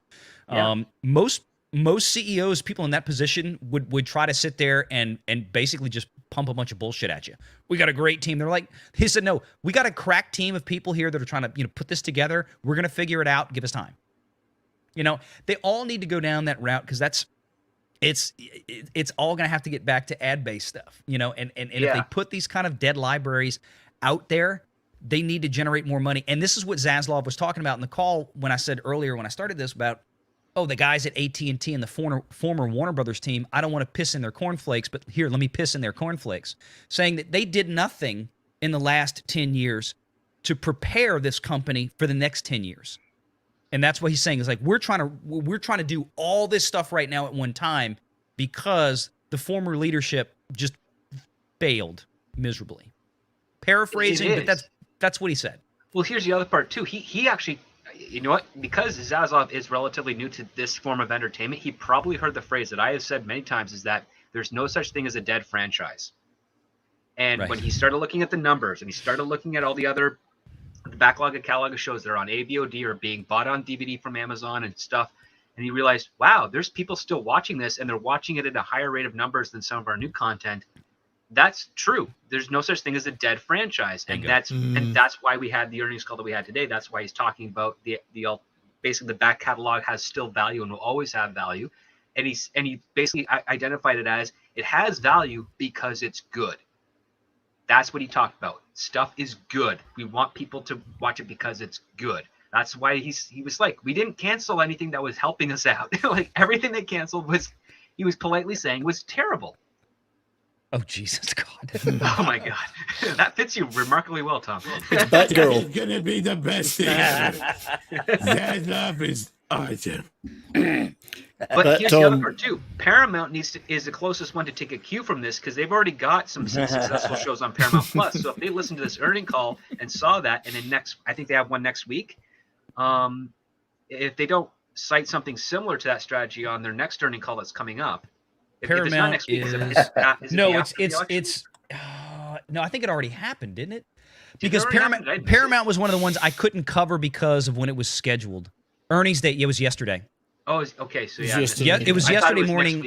Yeah. Most CEOs, people in that position, would try to sit there and basically just pump a bunch of bullshit at you. We got a great team. They're like, he said, no, we got a crack team of people here that are trying to, put this together. We're going to figure it out. Give us time. They all need to go down that route, because it's all going to have to get back to ad-based stuff, and if they put these kind of dead libraries out there, they need to generate more money. And this is what Zaslav was talking about in the call when I said earlier, when I started this, about, the guys at AT&T and the former Warner Brothers team, I don't want to piss in their cornflakes, but here, let me piss in their cornflakes, saying that they did nothing in the last 10 years to prepare this company for the next 10 years. And that's what he's saying, is like, we're trying to do all this stuff right now at one time because the former leadership just failed miserably. Paraphrasing, but that's what he said. Well, here's the other part too. He actually, you know what? Because Zaslav is relatively new to this form of entertainment, he probably heard the phrase that I have said many times, is that there's no such thing as a dead franchise. And when he started looking at the numbers and he started looking at all the backlog of catalog of shows that are on AVOD or being bought on DVD from Amazon and stuff, and he realized, wow, there's people still watching this, and they're watching it at a higher rate of numbers than some of our new content. That's true. There's no such thing as a dead franchise, and that's why we had the earnings call that we had today. That's why he's talking about the basically the back catalog has still value and will always have value, and he basically identified it as it has value because it's good. That's what he talked about. Stuff is good. We want people to watch it because it's good. That's why he was like, we didn't cancel anything that was helping us out. Like everything they canceled he was politely saying was terrible. Oh, Jesus God. Oh, my God. That fits you remarkably well, Tom. It's Batgirl. It's going to be the best thing ever. Zaslav is awesome. But here's the other part, too. Paramount is the closest one to take a cue from this because they've already got some successful shows on Paramount Plus. So if they listened to this earning call and saw that, and then I think they have one next week. If they don't cite something similar to that strategy on their next earning call that's coming up, Paramount if it's not next week, no, I think it already happened, didn't it? Did Because it already happen? Paramount was one of the ones I couldn't cover because of when it was scheduled. Earnings date, it was yesterday. Oh, okay. So It was yesterday. It was I thought yesterday it was morning. next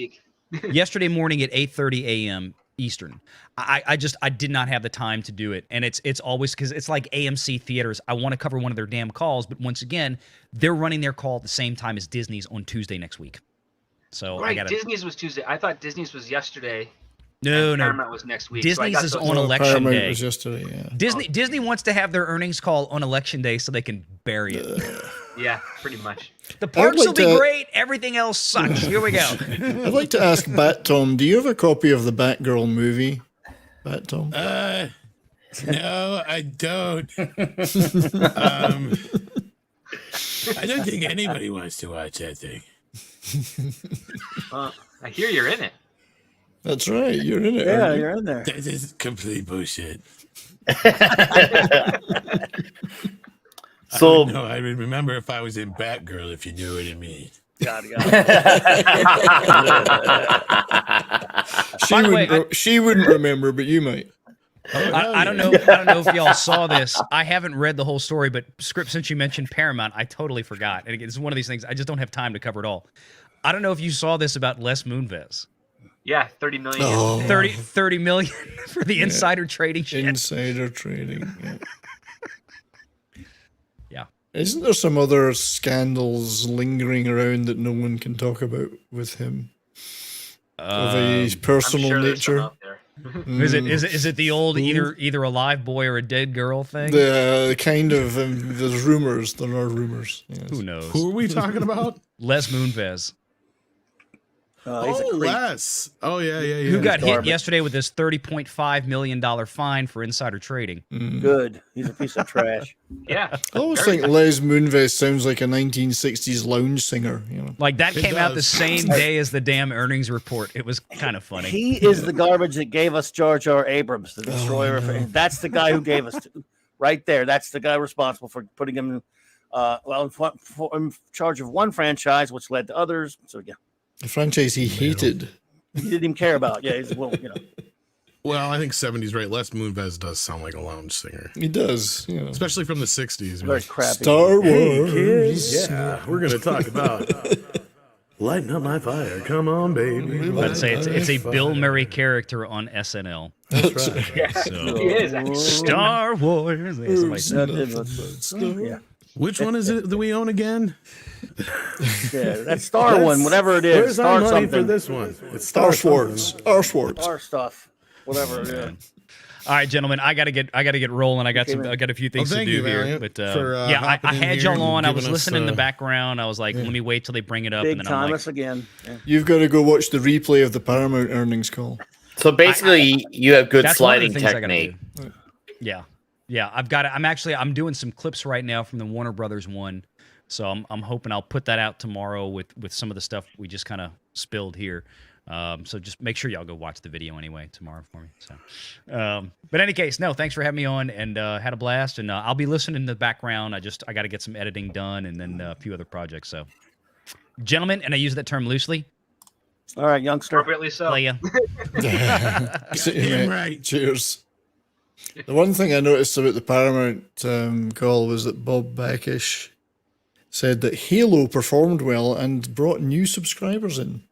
week. Yesterday morning at 8:30 a.m. Eastern. I did not have the time to do it, and it's always because it's like AMC theaters. I want to cover one of their damn calls, but once again, they're running their call at the same time as Disney's on Tuesday next week. So Right, I gotta. Disney's was Tuesday. I thought Disney's was yesterday. No, and no. Paramount was next week. Disney's so I got is those- on election Paramount day. was yesterday, yeah. Disney wants to have their earnings call on election day so they can bury it. Yeah, pretty much. The parks like will be to- great. Everything else sucks. Here we go. I'd like to ask Bat Tom, do you have a copy of the Batgirl movie? Bat Tom? No, I don't. I don't think anybody wants to watch that thing. I hear you're in it. That's right, you're in it. Yeah, aren't you? you're in there. That is complete bullshit. So No, I would remember if I was in Batgirl, if you knew what I mean. By the way, She wouldn't remember, but you might. I don't know if y'all saw this. I haven't read the whole story, but Script, since you mentioned Paramount, I totally forgot. And again, it's one of these things I just don't have time to cover it all. I don't know if you saw this about Les Moonves. Yeah, 30 million. Oh. 30 million for the insider trading shit. Insider trading. Yeah. Yeah. Isn't there some other scandals lingering around that no one can talk about with him? Of a I'm personal sure there's some nature? out there. Is it the old either a live boy or a dead girl thing? The kind of, there's rumors. There are rumors. Yes. Who knows? Who are we talking about? Les Moonves, He's a creep. Les. Oh, yeah. who got hit garbage. yesterday with this $30.5 million fine for insider trading. Good. He's a piece of trash. Yeah. I always Very think Les Moonves sounds like a 1960s lounge singer. You know, Like that It came out the does. same day as the damn earnings report. It was kind of funny. He is the garbage that gave us Jar Jar Abrams, the destroyer. That's the guy who gave us right there. That's the guy responsible for putting him, in charge of one franchise, which led to others. So yeah, the franchise he hated. he didn't even care about. Yeah, he's Well, I think 70s right. Les Moonves does sound like a lounge singer, He does. You know. especially from the 60s. very crappy. Star Wars. Yeah, we're going to talk about lighting up my fire. Come on, baby. I'd say it's a Bill Murray character on SNL. That's right. Yeah, So- he is actually. Star Wars. Yeah, somebody said- Yeah, Which one is it that we own again? yeah, that Star one, whatever it is, Where's Star our money something, for this one? It's Star something. Wars. Star Wars. Star stuff, whatever. Yeah. All right, gentlemen, I gotta get rolling. I got a few things to thank do you, here, Valiant, but for, yeah, hopping I in had here y'all on. and I was giving us, listening in the background. I was like, let me wait till they bring it up, Big and then I'm like, Thomas again. Yeah. You've got to go watch the replay of the Paramount earnings call. So basically, you have good that's one of the sliding things I gotta technique. do. Yeah, I've got it. I'm doing some clips right now from the Warner Brothers one, so I'm hoping I'll put that out tomorrow with some of the stuff we just kind of spilled here. So just make sure y'all go watch the video anyway tomorrow for me. So, but in any case, no, thanks for having me on, and had a blast. And I'll be listening in the background. I got to get some editing done, and then a few other projects. So, gentlemen, and I use that term loosely. All right, youngster. Appropriately so. Play ya. Damn right. Cheers. The one thing I noticed about the Paramount call was that Bob Backish said that Halo performed well and brought new subscribers in.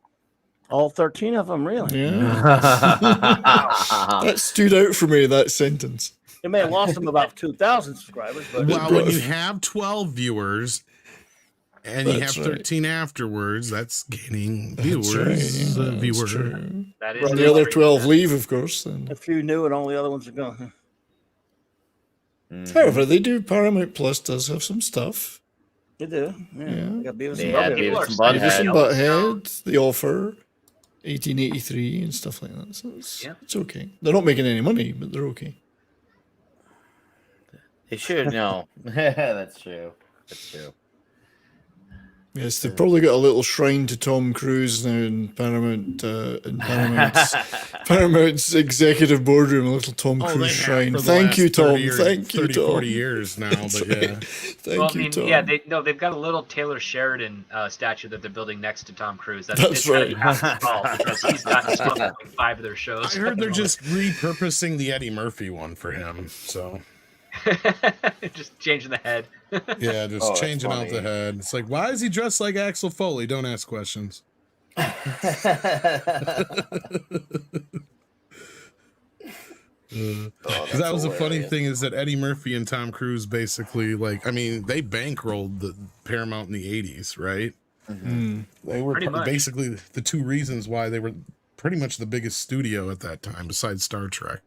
All 13 of them, really. Yeah. That stood out for me, that sentence. It may have lost them about 2,000 subscribers, but Well, when you have 12 viewers and you That's have right. 13 afterwards, that's gaining That's viewers. right, yeah, that's Viewer. true. That is Well, the the other truth. 12 leave, of course. Then. a few new and all the other ones are gone. However, they do. Paramount Plus does have some stuff. They do. Yeah. They got Beavis and Yeah, Butthead. People are Beavis and saying Beavis and Butthead. Butthead, The Offer, 1883, and stuff like that. So it's okay. They're not making any money, but they're okay. They should know. That's true. That's true. Yes, they've probably got a little shrine to Tom Cruise now in Paramount's executive boardroom, a little Tom Oh, they Cruise have shrine. for the Thank last you, Tom. 30 or- Thank you, 30, Tom. 40 years now, That's but right. yeah. Thank Well, I you, mean, Tom. yeah, they've got a little Taylor Sheridan statue that they're building next to Tom Cruise. That's it's gotta right. be half his fault because he's gotten smoked in like 5 of their I shows. heard they're just repurposing the Eddie Murphy one for him. So, just changing the head. yeah, just Oh, that's changing out funny. the head. It's like, why is he dressed like Axel Foley? Don't ask questions. That was a funny thing is that Eddie Murphy and Tom Cruise basically, like, I mean, they bankrolled the Paramount in the 80s, right? They were Pretty much. basically the two reasons why they were pretty much the biggest studio at that time, besides Star Trek.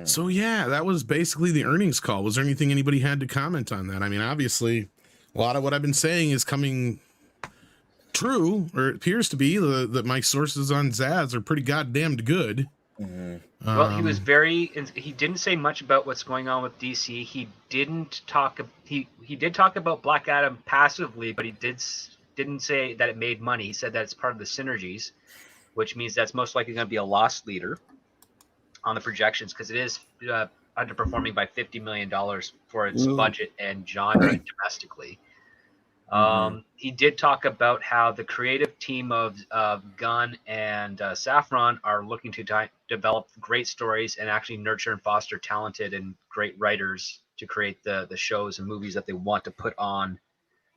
So yeah, that was basically the earnings call. Was there anything anybody had to comment on that? I mean, obviously, a lot of what I've been saying is coming true, or it appears to be. That my sources on Zaz are pretty goddamn good. Well, he was very. He didn't say much about what's going on with DC. He didn't talk. He did talk about Black Adam passively, but he didn't say that it made money. He said that it's part of the synergies, which means that's most likely going to be a loss leader on the projections because it is underperforming by $50 million for its budget and genre domestically. He did talk about how the creative team of Gunn and Safran are looking to develop great stories and actually nurture and foster talented and great writers to create the shows and movies that they want to put on,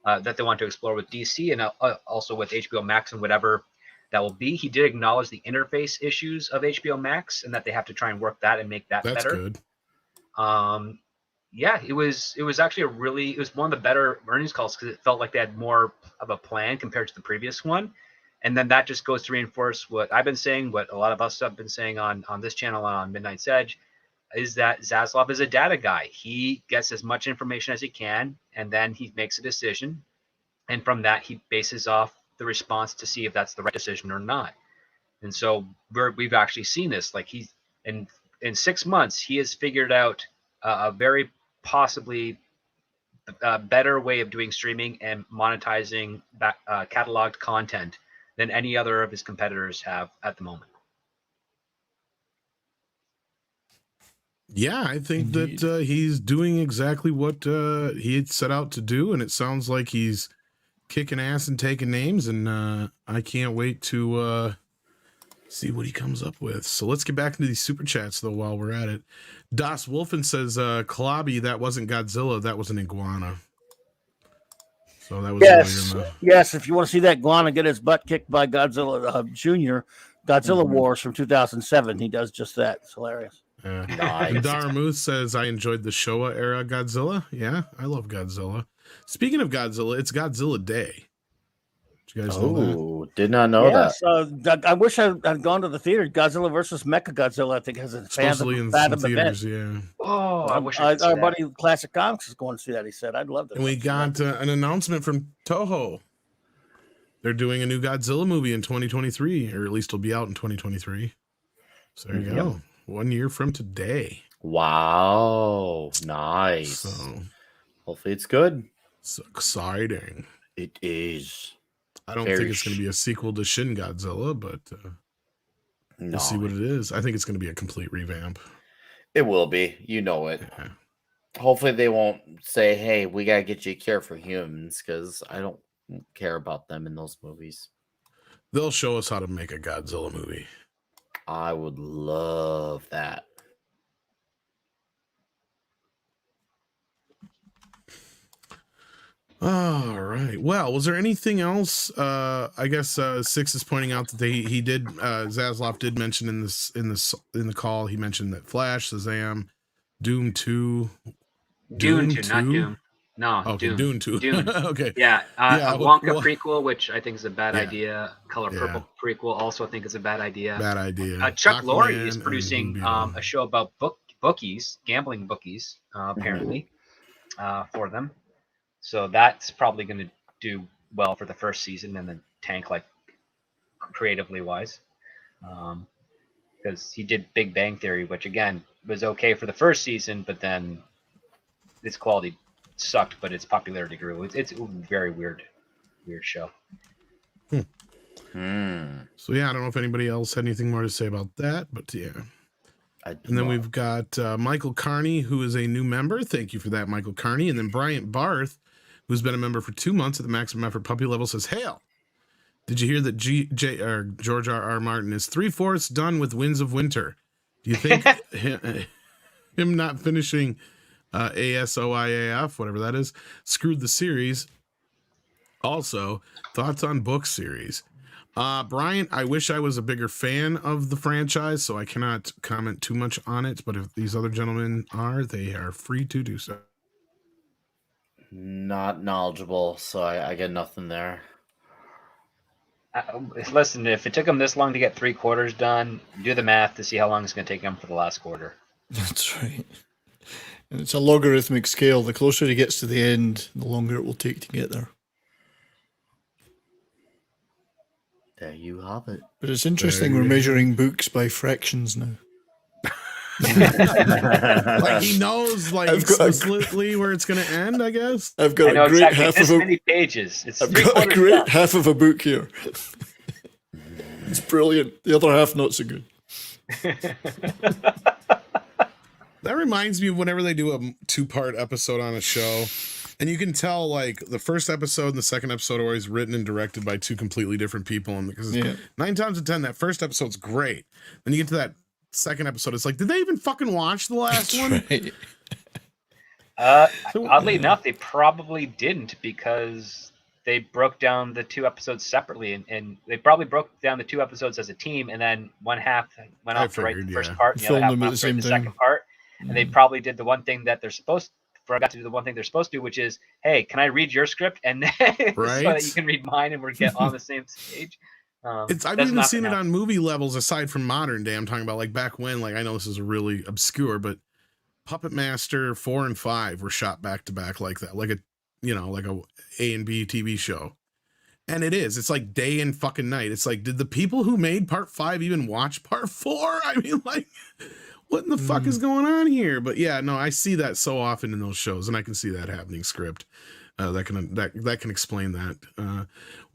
that they want to explore with DC and also with HBO Max and whatever that will be. He did acknowledge the interface issues of HBO Max and that they have to try and work that and make that That's better. good. Yeah, it was actually it was one of the better earnings calls because it felt like they had more of a plan compared to the previous one. And then that just goes to reinforce what I've been saying, what a lot of us have been saying on this channel on Midnight's Edge, is that Zaslav is a data guy. He gets as much information as he can, and then he makes a decision. And from that, he bases off the response to see if that's the right decision or not. And so we've actually seen this. Like he's in 6 months, he has figured out a very possibly better way of doing streaming and monetizing cataloged content than any other of his competitors have at the moment. Yeah, I think that he's doing exactly what he had set out to do, and it sounds like he's kicking ass and taking names, and I can't wait to see what he comes up with. So let's get back into these super chats, though, while we're at it. Das Wolfen says, Klobby, that wasn't Godzilla, that was an iguana. So that was Yes. If you want to see that iguana get his butt kicked by Godzilla Jr., Godzilla Wars from 2007, he does just that. It's hilarious. Yeah. Nice. And Daramuth says, I enjoyed the Showa era Godzilla. Yeah, I love Godzilla. Speaking of Godzilla, it's Godzilla Day. Did you guys know that? Oh, did not know that. I wish I'd gone to the theater. Godzilla versus Mechagodzilla, I think, has a Supposedly in some theaters, yeah. Oh, I wish I could see our that. buddy Classic Comics is going to see that. He said, "I'd love to." And we got an announcement from Toho. They're doing a new Godzilla movie in 2023, or at least it'll be out in 2023. So there you go. 1 year from today. Wow. Nice. So Hopefully it's good. it's exciting. It is. I don't think it's going to be a sequel to Shin Godzilla, but we'll see what it is. I think it's going to be a complete revamp. It will be. You know it. Yeah. Hopefully they won't say, hey, we got to get you a cure for humans, because I don't care about them in those movies. They'll show us how to make a Godzilla movie. I would love that. All right. Well, was there anything else? I guess Six is pointing out that he did Zaslav did mention in the call. He mentioned that Flash, Shazam, Doom 2, Dune 2, not Doom. No, okay, Doom. Dune 2. Dune. Okay. Yeah, Yeah, a Wonka well, prequel, which I think is a bad Yeah. idea. Color Purple prequel, also I think is a bad idea. Bad idea. Chuck Lorre Aquaman is and producing Blue Beetle. a show about bookies, gambling bookies, apparently, for them. So that's probably going to do well for the first season and then tank like creatively wise. Because he did Big Bang Theory, which again was okay for the first season, but then its quality sucked, but its popularity grew. It's a very weird show. So yeah, I don't know if anybody else had anything more to say about that, but yeah. And then we've got Michael Carney, who is a new member. Thank you for that, Michael Carney. And then Bryant Barth, who's been a member for 2 months at the maximum effort puppy level, says, "Hail! Did you hear that George R.R. Martin is 3/4 done with Winds of Winter? Do you think him not finishing ASOIAF, whatever that is, screwed the series? Also, thoughts on book series?" Brian, I wish I was a bigger fan of the franchise, so I cannot comment too much on it. But if these other gentlemen are, they are free to do so. Not knowledgeable, so I get nothing there. Listen, if it took him this long to get 3/4 done, do the math to see how long it's going to take him for the last quarter. That's right. And it's a logarithmic scale. The closer he gets to the end, the longer it will take to get there. There you have it. But it's interesting we're measuring books by fractions now. Like he knows explicitly where it's going to end, I guess. I've got a great exactly half this of a many pages. It's I've got a great half of a book here. It's brilliant. The other half not so good. That reminds me of whenever they do a 2-part episode on a show, and you can tell like the first episode and the second episode are always written and directed by 2 completely different people, and because 9 times out of 10 that first episode's great. Then you get to that second episode, it's like, did they even fucking watch the last one? Right. Oddly enough, they probably didn't, because they broke down the 2 episodes separately, and they probably broke down the 2 episodes as a team, and then one half went off to write the first part, and the other half went off to write the second part. And they probably did the one thing that they're supposed forgot to do the one thing they're supposed to do, which is, hey, can I read your script and then so that you can read mine and we're get on the same stage. I've even seen it on movie levels aside from modern day. I'm talking about like back when, like I know this is really obscure, but Puppet Master 4 and 5 were shot back to back like that, like a A and B TV show. And it's like day and fucking night. It's like, did the people who made part 5 even watch part 4? I mean, like, what in the fuck is going on here? But yeah, no, I see that so often in those shows, and I can see that happening. Script that can explain that.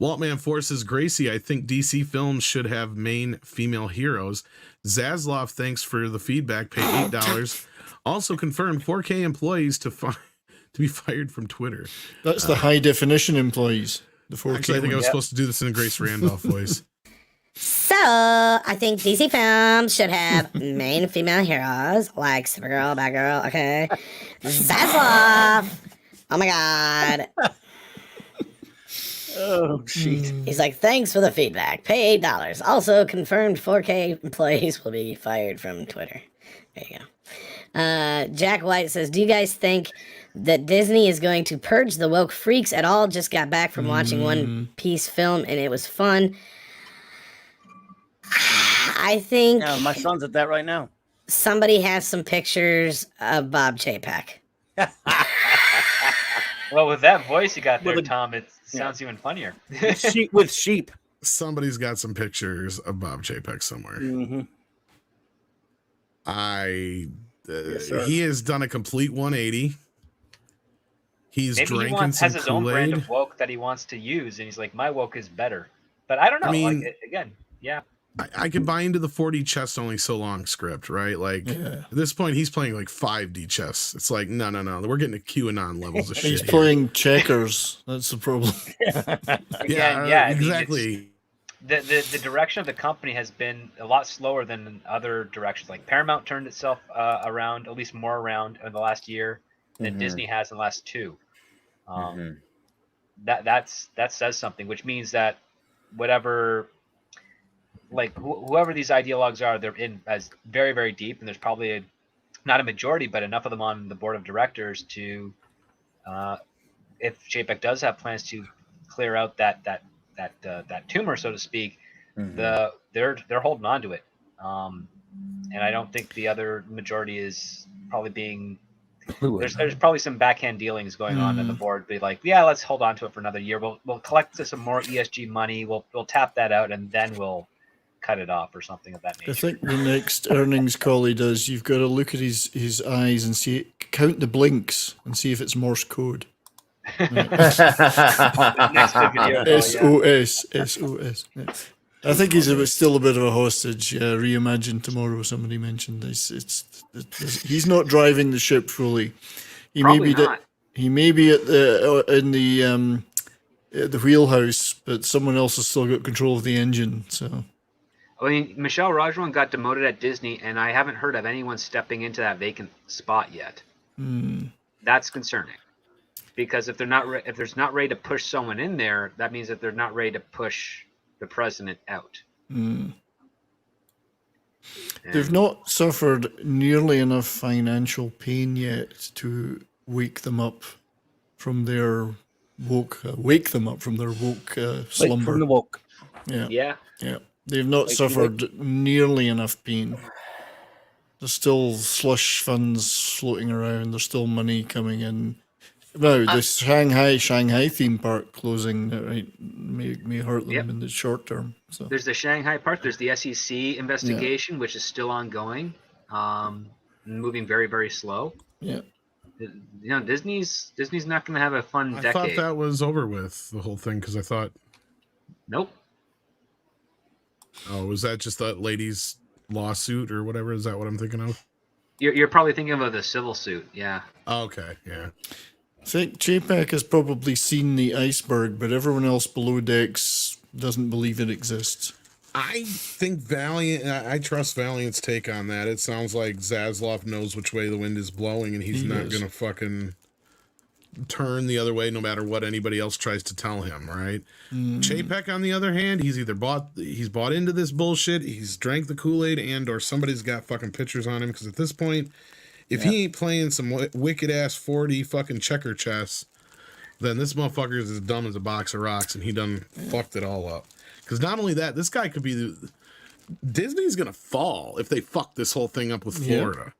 Waltman forces Gracie. I think DC films should have main female heroes. Zaslav, thanks for the feedback. Pay $8. Also confirmed 4K employees to be fired from Twitter. That's the high definition employees. The 4K. Actually, I think I was supposed to do this in a Grace Randolph voice. So, I think DC films should have main female heroes like Supergirl, Batgirl, okay? Zaslav! Oh my god. Oh, shit. He's like, thanks for the feedback. Pay $8. Also, confirmed 4K employees will be fired from Twitter. There you go. Jack White says, do you guys think that Disney is going to purge the woke freaks at all? Just got back from watching One Piece film and it was fun. I think my son's at that right now. Somebody has some pictures of Bob Chapek. Well, with that voice you got there, Tom, it sounds even funnier. Sheep with sheep. Somebody's got some pictures of Bob Chapek somewhere. Mm-hmm. He has done a complete 180. He's Maybe drinking he some has his own brand Kool-Aid. of woke that he wants to use, and he's like, my woke is better. But I don't know. I mean, like, again, yeah. I could buy into the 4D chess only so long script, right? Like at this point, he's playing like 5D chess. It's like, no. We're getting to QAnon levels of shit. He's playing checkers. That's the problem. Yeah, exactly. The direction of the company has been a lot slower than other directions. Like Paramount turned itself around, at least more around in the last year than Disney has in the last 2. that says something, which means that whatever, like whoever these ideologues are, they're in as very, very deep, and there's probably not a majority, but enough of them on the board of directors to, if JPEG does have plans to clear out that tumor, so to speak, they're holding on to it, and I don't think the other majority is probably being. There's probably some backhand dealings going on in the board. Be like, yeah, let's hold on to it for another year. We'll collect some more ESG money. We'll tap that out, and then we'll cut it off or something of that nature. I think the next earnings call he does, you've got to look at his eyes and count the blinks and see if it's Morse code. Next video call, SOS. Yeah. I think he's still a bit of a hostage. Reimagine Tomorrow, somebody mentioned. He's not driving the ship fully. He Probably may be not. he may be at the wheelhouse, but someone else has still got control of the engine. So, I mean, Michelle Rajwan got demoted at Disney, and I haven't heard of anyone stepping into that vacant spot yet. That's concerning, because if there's not ready to push someone in there, that means that they're not ready to push the president out. They've not suffered nearly enough financial pain yet to wake them up from their woke slumber. From the woke. Yeah. They've not suffered nearly enough pain. There's still slush funds floating around. There's still money coming in. Now, the Shanghai theme park closing may hurt them in the short term. So there's the Shanghai park. There's the SEC investigation, which is still ongoing, moving very, very slow. Yeah. Disney's not going to have a fun decade. I thought that was over with, the whole thing, because I thought. Nope. Oh, was that just that lady's lawsuit or whatever? Is that what I'm thinking of? You're probably thinking of the civil suit. Yeah. Okay. Yeah. I think JPEG has probably seen the iceberg, but everyone else below decks doesn't believe it exists. I think Valiant. I trust Valiant's take on that. It sounds like Zaslav knows which way the wind is blowing, and he's not gonna fucking turn the other way, no matter what anybody else tries to tell him. Right? JPEG, on the other hand, he's bought into this bullshit. He's drank the Kool-Aid, or somebody's got fucking pictures on him. Because at this point, if he ain't playing some wicked ass 4D fucking checker chess, then this motherfucker is as dumb as a box of rocks, and he done fucked it all up. Because not only that, this guy could be Disney's gonna fall if they fuck this whole thing up with Florida.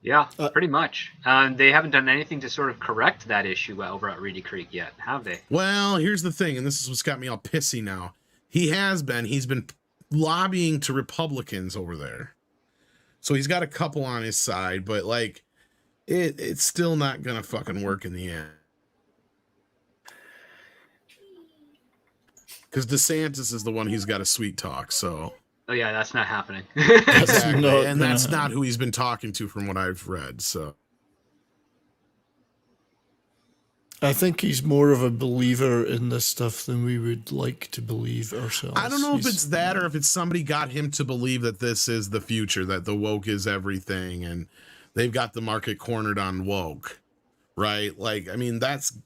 Yeah, pretty much. They haven't done anything to sort of correct that issue over at Reedy Creek yet, have they? Well, here's the thing, and this is what's got me all pissy now. He's been lobbying to Republicans over there. So he's got a couple on his side, but like it's still not gonna fucking work in the end. Because DeSantis is the one he's got a sweet talk, so. Oh yeah, that's not happening. Exactly. And that's not who he's been talking to from what I've read, so. I think he's more of a believer in this stuff than we would like to believe ourselves. I don't know if it's that or if it's somebody got him to believe that this is the future, that the woke is everything, and they've got the market cornered on woke, right? Like, I mean, that's...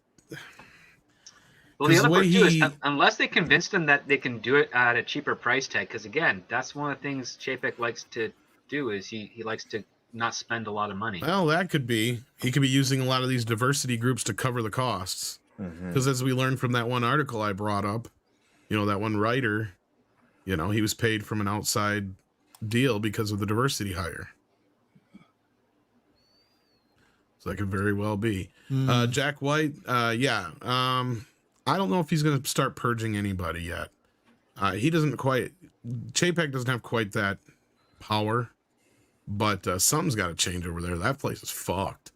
Well, the other part too is unless they convince them that they can do it at a cheaper price tag, because again, that's one of the things Chapek likes to do is he likes to not spend a lot of money. Well, that could be. He could be using a lot of these diversity groups to cover the costs. Because as we learned from that one article I brought up, that one writer, he was paid from an outside deal because of the diversity hire. So that could very well be. Jack White, I don't know if he's going to start purging anybody yet. He doesn't quite... Chapek doesn't have quite that power, but something's got to change over there. That place is fucked.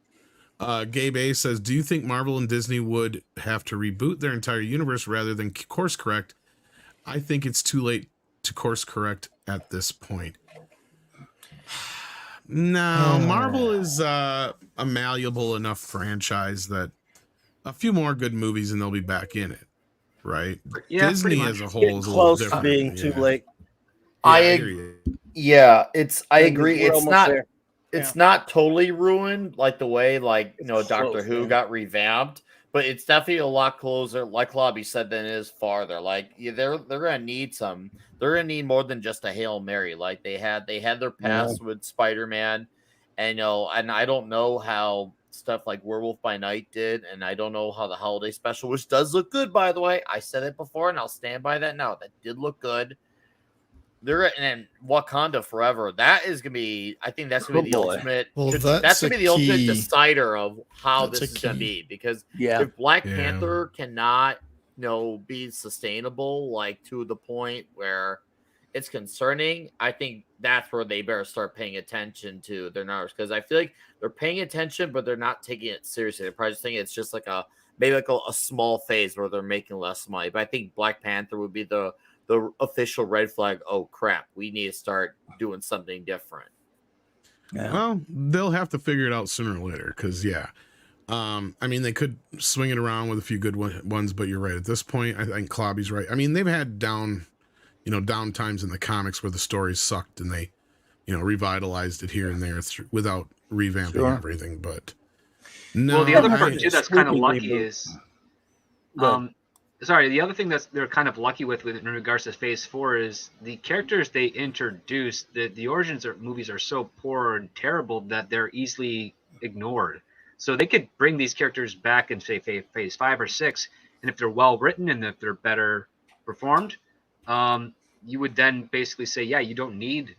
Gabe A says, do you think Marvel and Disney would have to reboot their entire universe rather than course correct? I think it's too late to course correct at this point. No, Marvel is a malleable enough franchise that a few more good movies and they'll be back in it, right? Yeah, Disney as a whole Getting is a little close to different. being too late. I agree. It's We're It's almost not. there. it's not totally ruined like the way Doctor close, Who man. got revamped, but it's definitely a lot closer, like Lobby said, than it is farther. Like they're gonna need they're gonna need more than just a Hail Mary. Like they had their past with Spider-Man, and and I don't know how stuff like Werewolf by Night did, and I don't know how the holiday special, which does look good, by the way. I said it before and I'll stand by that now. That did look good. And Wakanda Forever. That is gonna be. I think that's gonna be the ultimate. Well, that's gonna be the ultimate key. decider of how That's this a is gonna key. be. Because Yeah. if Black Panther cannot, be sustainable, like to the point where it's concerning, I think that's where they better start paying attention to their numbers. Because I feel like they're paying attention, but they're not taking it seriously. They're probably just thinking it's just like a small phase where they're making less money. But I think Black Panther would be the official red flag. Oh crap, we need to start doing something different. Yeah. Well, they'll have to figure it out sooner or later, because I mean, they could swing it around with a few good ones, but you're right. At this point, I think Klobby's right. I mean, they've had down times in the comics where the stories sucked and they revitalized it here and there without revamping everything. But no, well, the other part too that's kind of Sweeping lucky reboot. is the other thing that's they're kind of lucky with in regards to Phase 4 is the characters they introduced. The origins of movies are so poor and terrible that they're easily ignored. So they could bring these characters back in, say, Phase 5 or 6, and if they're well written and if they're better performed, you would then basically say, yeah, you don't need,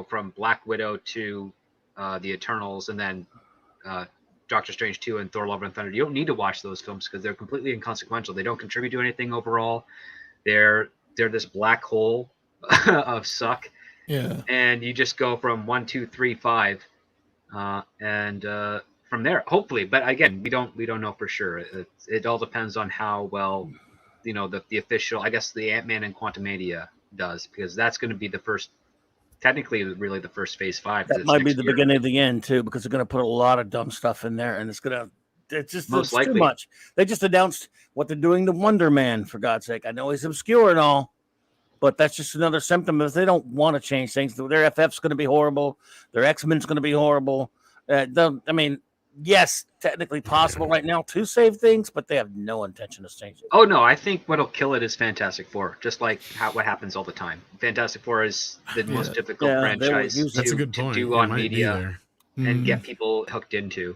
from Black Widow to the Eternals and then Doctor Strange 2 and Thor: Love and Thunder. You don't need to watch those films because they're completely inconsequential. They don't contribute to anything overall. They're this black hole of suck. Yeah. And you just go from 1, 2, 3, 5, and from there, hopefully. But again, we don't know for sure. It all depends on how well, the official, I guess, the Ant-Man and Quantumania does, because that's going to be the first. Technically, really the first Phase 5. That might be the beginning of the end too, because they're going to put a lot of dumb stuff in there, and it's too much. They just announced what they're doing to Wonder Man, for God's sake. I know he's obscure and all, but that's just another symptom of they don't want to change things. Their FF's going to be horrible. Their X-Men's going to be horrible. Yes, technically possible right now to save things, but they have no intention of changing. Oh no, I think what'll kill it is Fantastic Four, just like what happens all the time. Fantastic Four is the most difficult franchise to do on media and get people hooked into.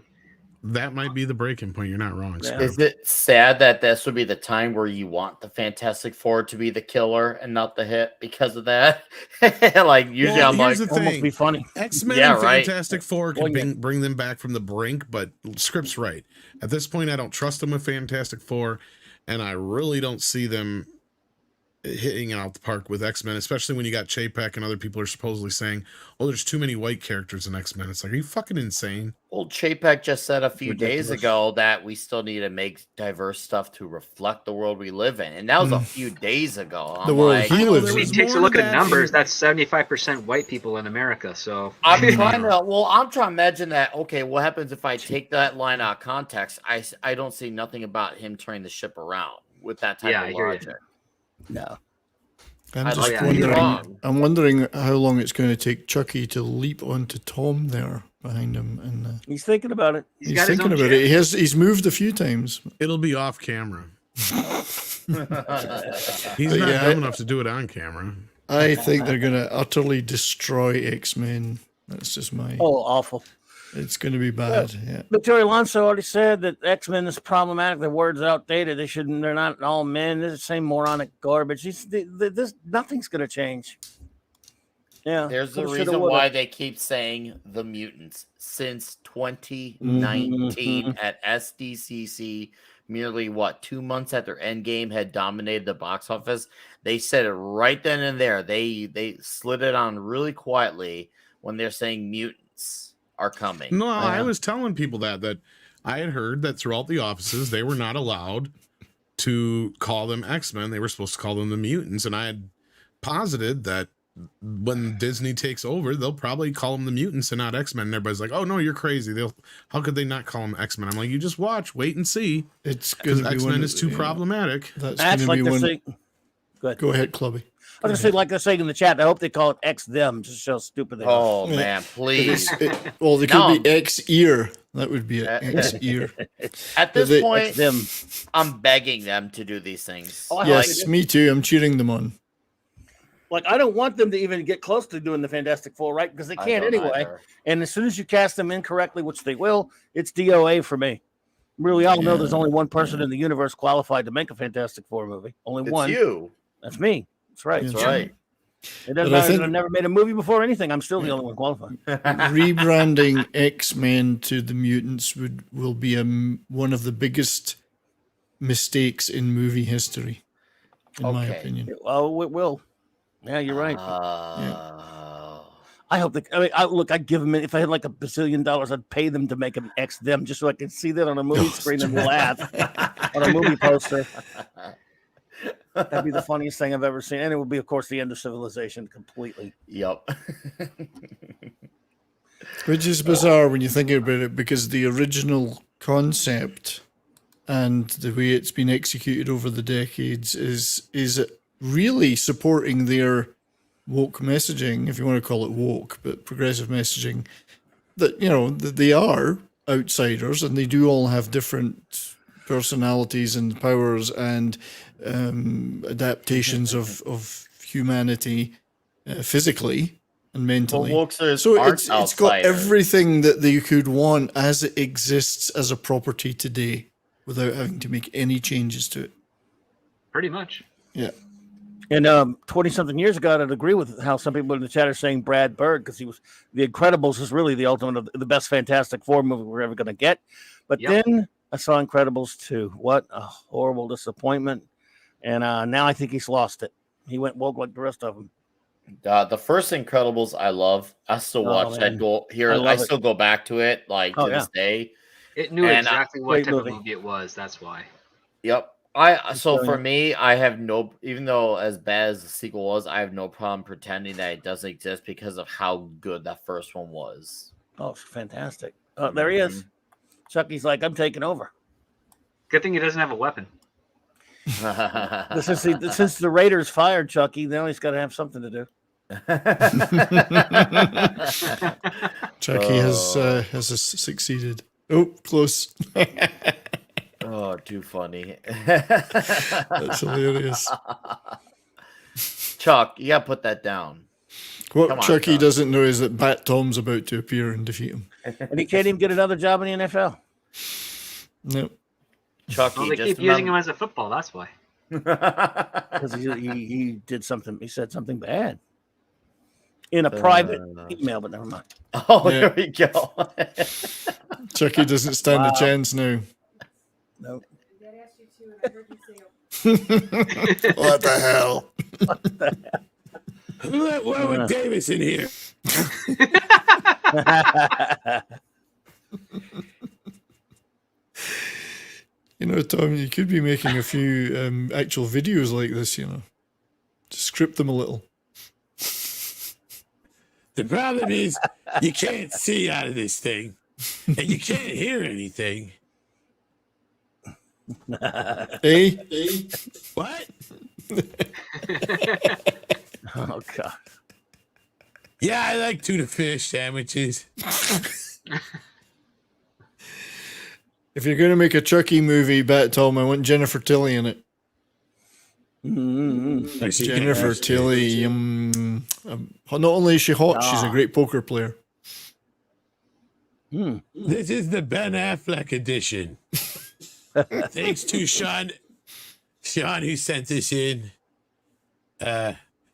That might be the breaking point. You're not wrong. Yeah. Is it sad that this would be the time where you want the Fantastic Four to be the killer and not the hit because of that? Like usually, I'm like, almost be funny. X-Men and Fantastic Four can bring them back from the brink, but Script's right. At this point, I don't trust them with Fantastic Four, and I really don't see them hitting out the park with X-Men, especially when you got Chapek and other people are supposedly saying, "Oh, there's too many white characters in X-Men." It's like, are you fucking insane? Well, Chapek just said a few days ago that we still need to make diverse stuff to reflect the world we live in, and that was a few days ago. The world he lives in. It takes a look at numbers. That's 75% white people in America. So I'm trying to imagine that. Okay, what happens if I take that line out of context? I don't see nothing about him turning the ship around with that type of logic. No. I'm wondering how long it's going to take Chucky to leap onto Tom there behind him, and he's thinking about it. He's thinking about it. He's moved a few times. It'll be off camera. He's not dumb enough to do it on camera. I think they're going to utterly destroy X-Men. That's just my awful. It's going to be bad. Yeah. But Terry Alonso already said that X-Men is problematic. Their words are outdated. They're not all men. They're the same moronic garbage. Nothing's going to change. Yeah. There's a reason why they keep saying the mutants since 2019 at SDCC. Merely 2 months after Endgame had dominated the box office, they said it right then and there. They slid it on really quietly when they're saying mutants are coming. No, I was telling people that I had heard that throughout the offices they were not allowed to call them X-Men. They were supposed to call them the mutants, and I had posited that when Disney takes over, they'll probably call them the mutants and not X-Men. And everybody's like, "Oh no, you're crazy. How could they not call them X-Men?" I'm like, "You just watch, wait and see." It's because X-Men is too problematic. That's like the thing. Go ahead. Go ahead, Clubby. I was gonna say, like they're saying in the chat, I hope they call it X them just to show how stupid they are. Oh man, please. Well, they No. could be X ear. That would be it. X ear. At this They- point, X them. I'm begging them to do these things. Oh, I hope Yes, me too. I'm cheering them on. Like, I don't want them to even get close to doing the Fantastic Four, right? Because they I can't don't anyway. either. And as soon as you cast them incorrectly, which they will, it's DOA for me. Really, all know there's only one person in the universe qualified to make a Fantastic Four movie. Only It's one. you. That's me. That's right. That's right. It doesn't But I matter that think- I've never made a movie before or anything. I'm still the only one qualified. Rebranding X-Men to the mutants will be one of the biggest mistakes in movie history, in my Okay. opinion. Oh, it will. Yeah, you're right. Oh. I hope that. Look, I'd give them if I had like $1 bazillion, I'd pay them to make an X them just so I could see that on a movie screen and laugh on a movie poster. That'd be the funniest thing I've ever seen, and it would be, of course, the end of civilization completely. Yep. Which is bizarre when you think about it, because the original concept and the way it's been executed over the decades is really supporting their woke messaging, if you want to call it woke, but progressive messaging, that, you know, that they are outsiders and they do all have different personalities and powers and adaptations of humanity physically and mentally. Well, wokesters So aren't it's got outsiders. everything that you could want as it exists as a property today without having to make any changes to it. Pretty much. Yeah. And 20-something years ago, I'd agree with how some people in the chat are saying Brad Bird, because he was The Incredibles is really the ultimate of the best Fantastic Four movie we're ever going to get. But then I saw Incredibles 2. What a horrible disappointment. And now I think he's lost it. He went woke like the rest of them. The first Incredibles I love. I still watch man. that. Go here. I I, love it. still go back to it like Oh, to this day. It knew And, exactly what great type movie. of movie it was. That's why. Yep. So for me, I have no, even though as bad as the sequel was, I have no problem pretending that it doesn't exist because of how good that first one was. Oh, it's fantastic. There he is. Chucky's like, I'm taking over. Good thing he doesn't have a weapon. Since the Raiders fired Chucky, now he's got to have something to do. Chucky has succeeded. Oh, close. Oh, too funny. That's hilarious. Chuck, you gotta put that down. What Come on, Chucky Chuck. doesn't know is that Bat Tom's about to appear and defeat him. And he can't even get another job in the NFL. No. Chucky, Well, they just keep using him as a football. That's why. Because he did something. He said something bad in a private email, but never mind. Oh, Yeah. there we go. Chucky doesn't stand Wow. a chance now. Nope. What the hell? Who let Warwick Davis in here? You know, Tom, you could be making a few actual videos like this, you know. Just script them a little. The problem is you can't see out of this thing, and you can't hear anything. Eh? What? Oh God. Yeah, I like tuna fish sandwiches. If you're going to make a Chucky movie, Bat Tom, I want Jennifer Tilly in it. Jennifer Tilly. Not only is she hot, she's a great poker player. This is the Ben Affleck edition. Thanks to Sean who sent this in.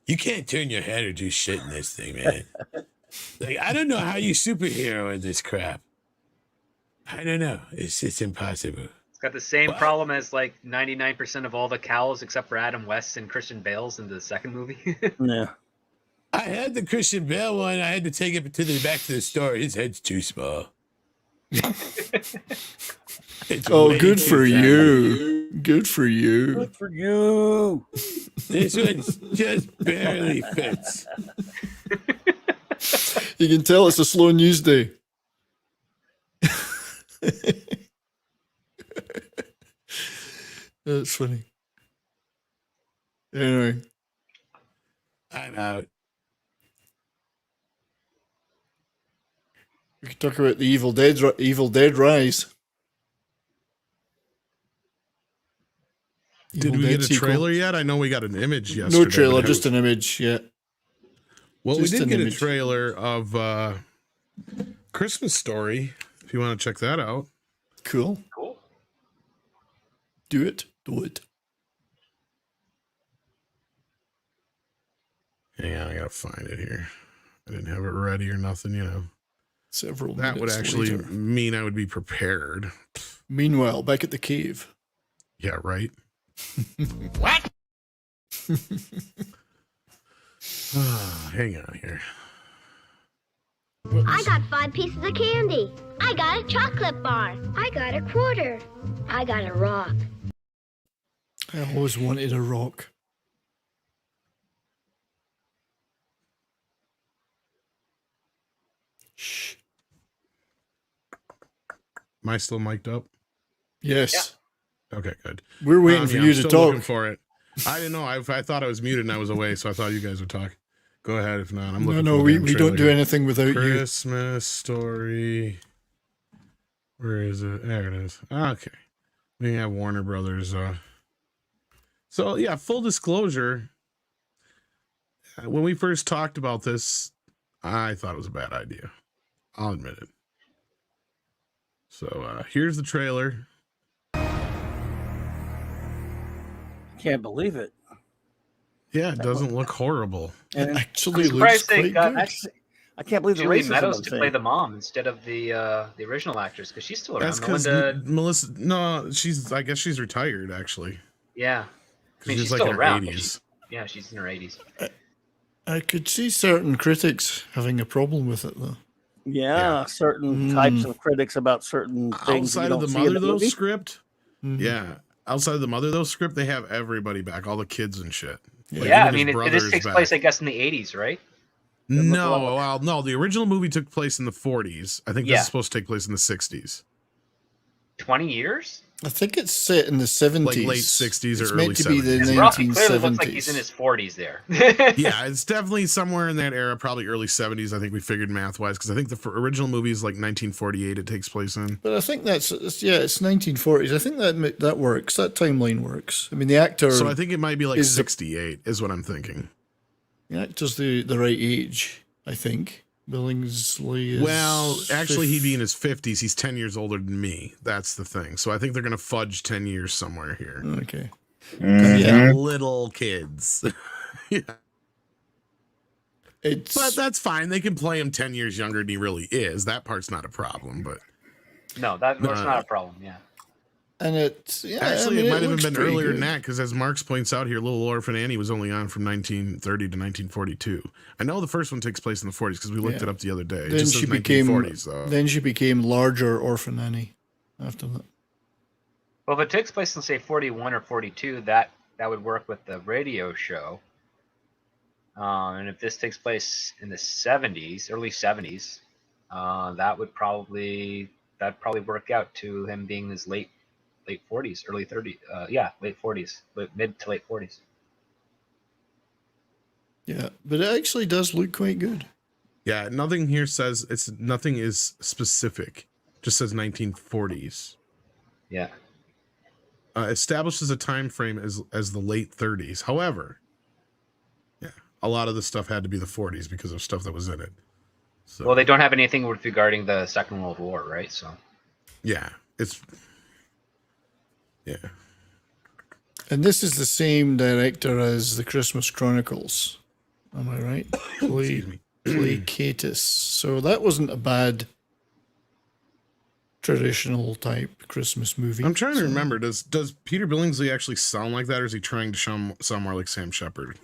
You can't turn your head or do shit in this thing, man. Like, I don't know how you superhero in this crap. I don't know. It's impossible. It's got the same problem as like 99% of all the cows except for Adam West and Christian Bale's in the second movie. Yeah. I had the Christian Bale one. I had to take it back to the store. His head's too small. It's Oh, way good too for tiny. you. Good for you. Good for you. This one just barely fits. You can tell it's a slow news day. That's funny. Anyway, that out. We could talk about the Evil Dead Rise. Did Evil we Dead get a sequel. trailer yet? I know we got an image yesterday. No trailer, but just an image. Yeah. Well, just we did an get image. a trailer of Christmas Story. If you want to check that out. Cool. Cool. Do it. Do it. Hang on, I gotta find it here. I didn't have it ready or nothing, you know. Several That would minutes actually later. mean I would be prepared. Meanwhile, back at the cave. Yeah, right. What? Hang on here. I got 5 pieces of candy. I got a chocolate bar. I got a quarter. I got a rock. I always wanted a rock. Shh. Am I still mic'd up? Yes. Okay, good. We're waiting for yeah, you I'm to still talk. looking for it. I didn't know. I thought I was muted and I was away, so I thought you guys would talk. Go ahead. If not, I'm looking. No, for we the damn don't trailer do here. anything without you. Christmas Story. Where is it? There it is. Okay. We have Warner Brothers. So yeah, full disclosure. When we first talked about this, I thought it was a bad idea. I'll admit it. So here's the trailer. Can't believe it. Yeah, it doesn't look horrible. It And actually I'm looks surprised they quite got- good. actually, I can't believe the Julie racism Meadows I'm to seeing. play the mom instead of the original actress because she's still around. That's because Melinda, Melissa. No, I guess she's retired actually. yeah, I mean, She's she's like still in her around. but 80s. she's in her 80s. I could see certain critics having a problem with it, though. Yeah, Yeah. certain types of critics about certain things that Outside you of don't the see in mother the though movie. script, Mhm. yeah. Outside of the mother though script, they have everybody back, all the kids and shit. Like, Yeah, I even his mean, brother this is takes back. place, I guess, in the 80s, right? No, well, no. The original movie took place in the 40s. I think this Yeah. is supposed to take place in the 60s, 20 years? I think it's set in the 70s. like late 60s It's or meant early to be the 70s. Rocky 1970s. clearly looks like he's in his 40s there. Yeah, it's definitely somewhere in that era, probably early 70s. I think we figured math wise, because I think the original movie is like 1948. It takes place in. But I think it's 1940s. I think that works. That timeline works. I mean, the actor. So I think it might be like is the- 68 is what I'm thinking. The actor's the right age, I think. Billingsley is. Well, actually, he'd be in his 50s. He's 10 years older than me. That's the thing. So I think they're going to fudge 10 years somewhere here. Okay. Yeah, little kids. Yeah. It's. But that's fine. They can play him 10 years younger than he really is. That part's not a problem. But No, that's not a problem, yeah. And it's. Yeah, actually, I mean, it might have looks been pretty earlier than good. that, because as Marx points out here, Little Orphan Annie was only on from 1930 to 1942. I know the first one takes place in the 40s because we looked it up the other day. It Then just she says became. 1940s, though. Then she became larger Orphan Annie. After that. Well, if it takes place in, say, 41 or 42, that would work with the radio show. And if this takes place in the 70s, early 70s, that'd probably work out to him being his late 40s, early 30s. Late 40s, mid to late 40s. Yeah, but it actually does look quite good. Yeah, nothing here says nothing is specific. Just says 1940s. Yeah. Establishes a time frame as the late 30s. However, yeah, a lot of the stuff had to be the 40s because of stuff that was in it. So, Well, they don't have anything regarding the Second World War, right? So. yeah, yeah. And this is the same director as the Christmas Chronicles. Am I right? Excuse me. Placatus. So that wasn't a bad traditional type Christmas movie. I'm trying to remember. Does Peter Billingsley actually sound like that, or is he trying to sound more like Sam Shepard?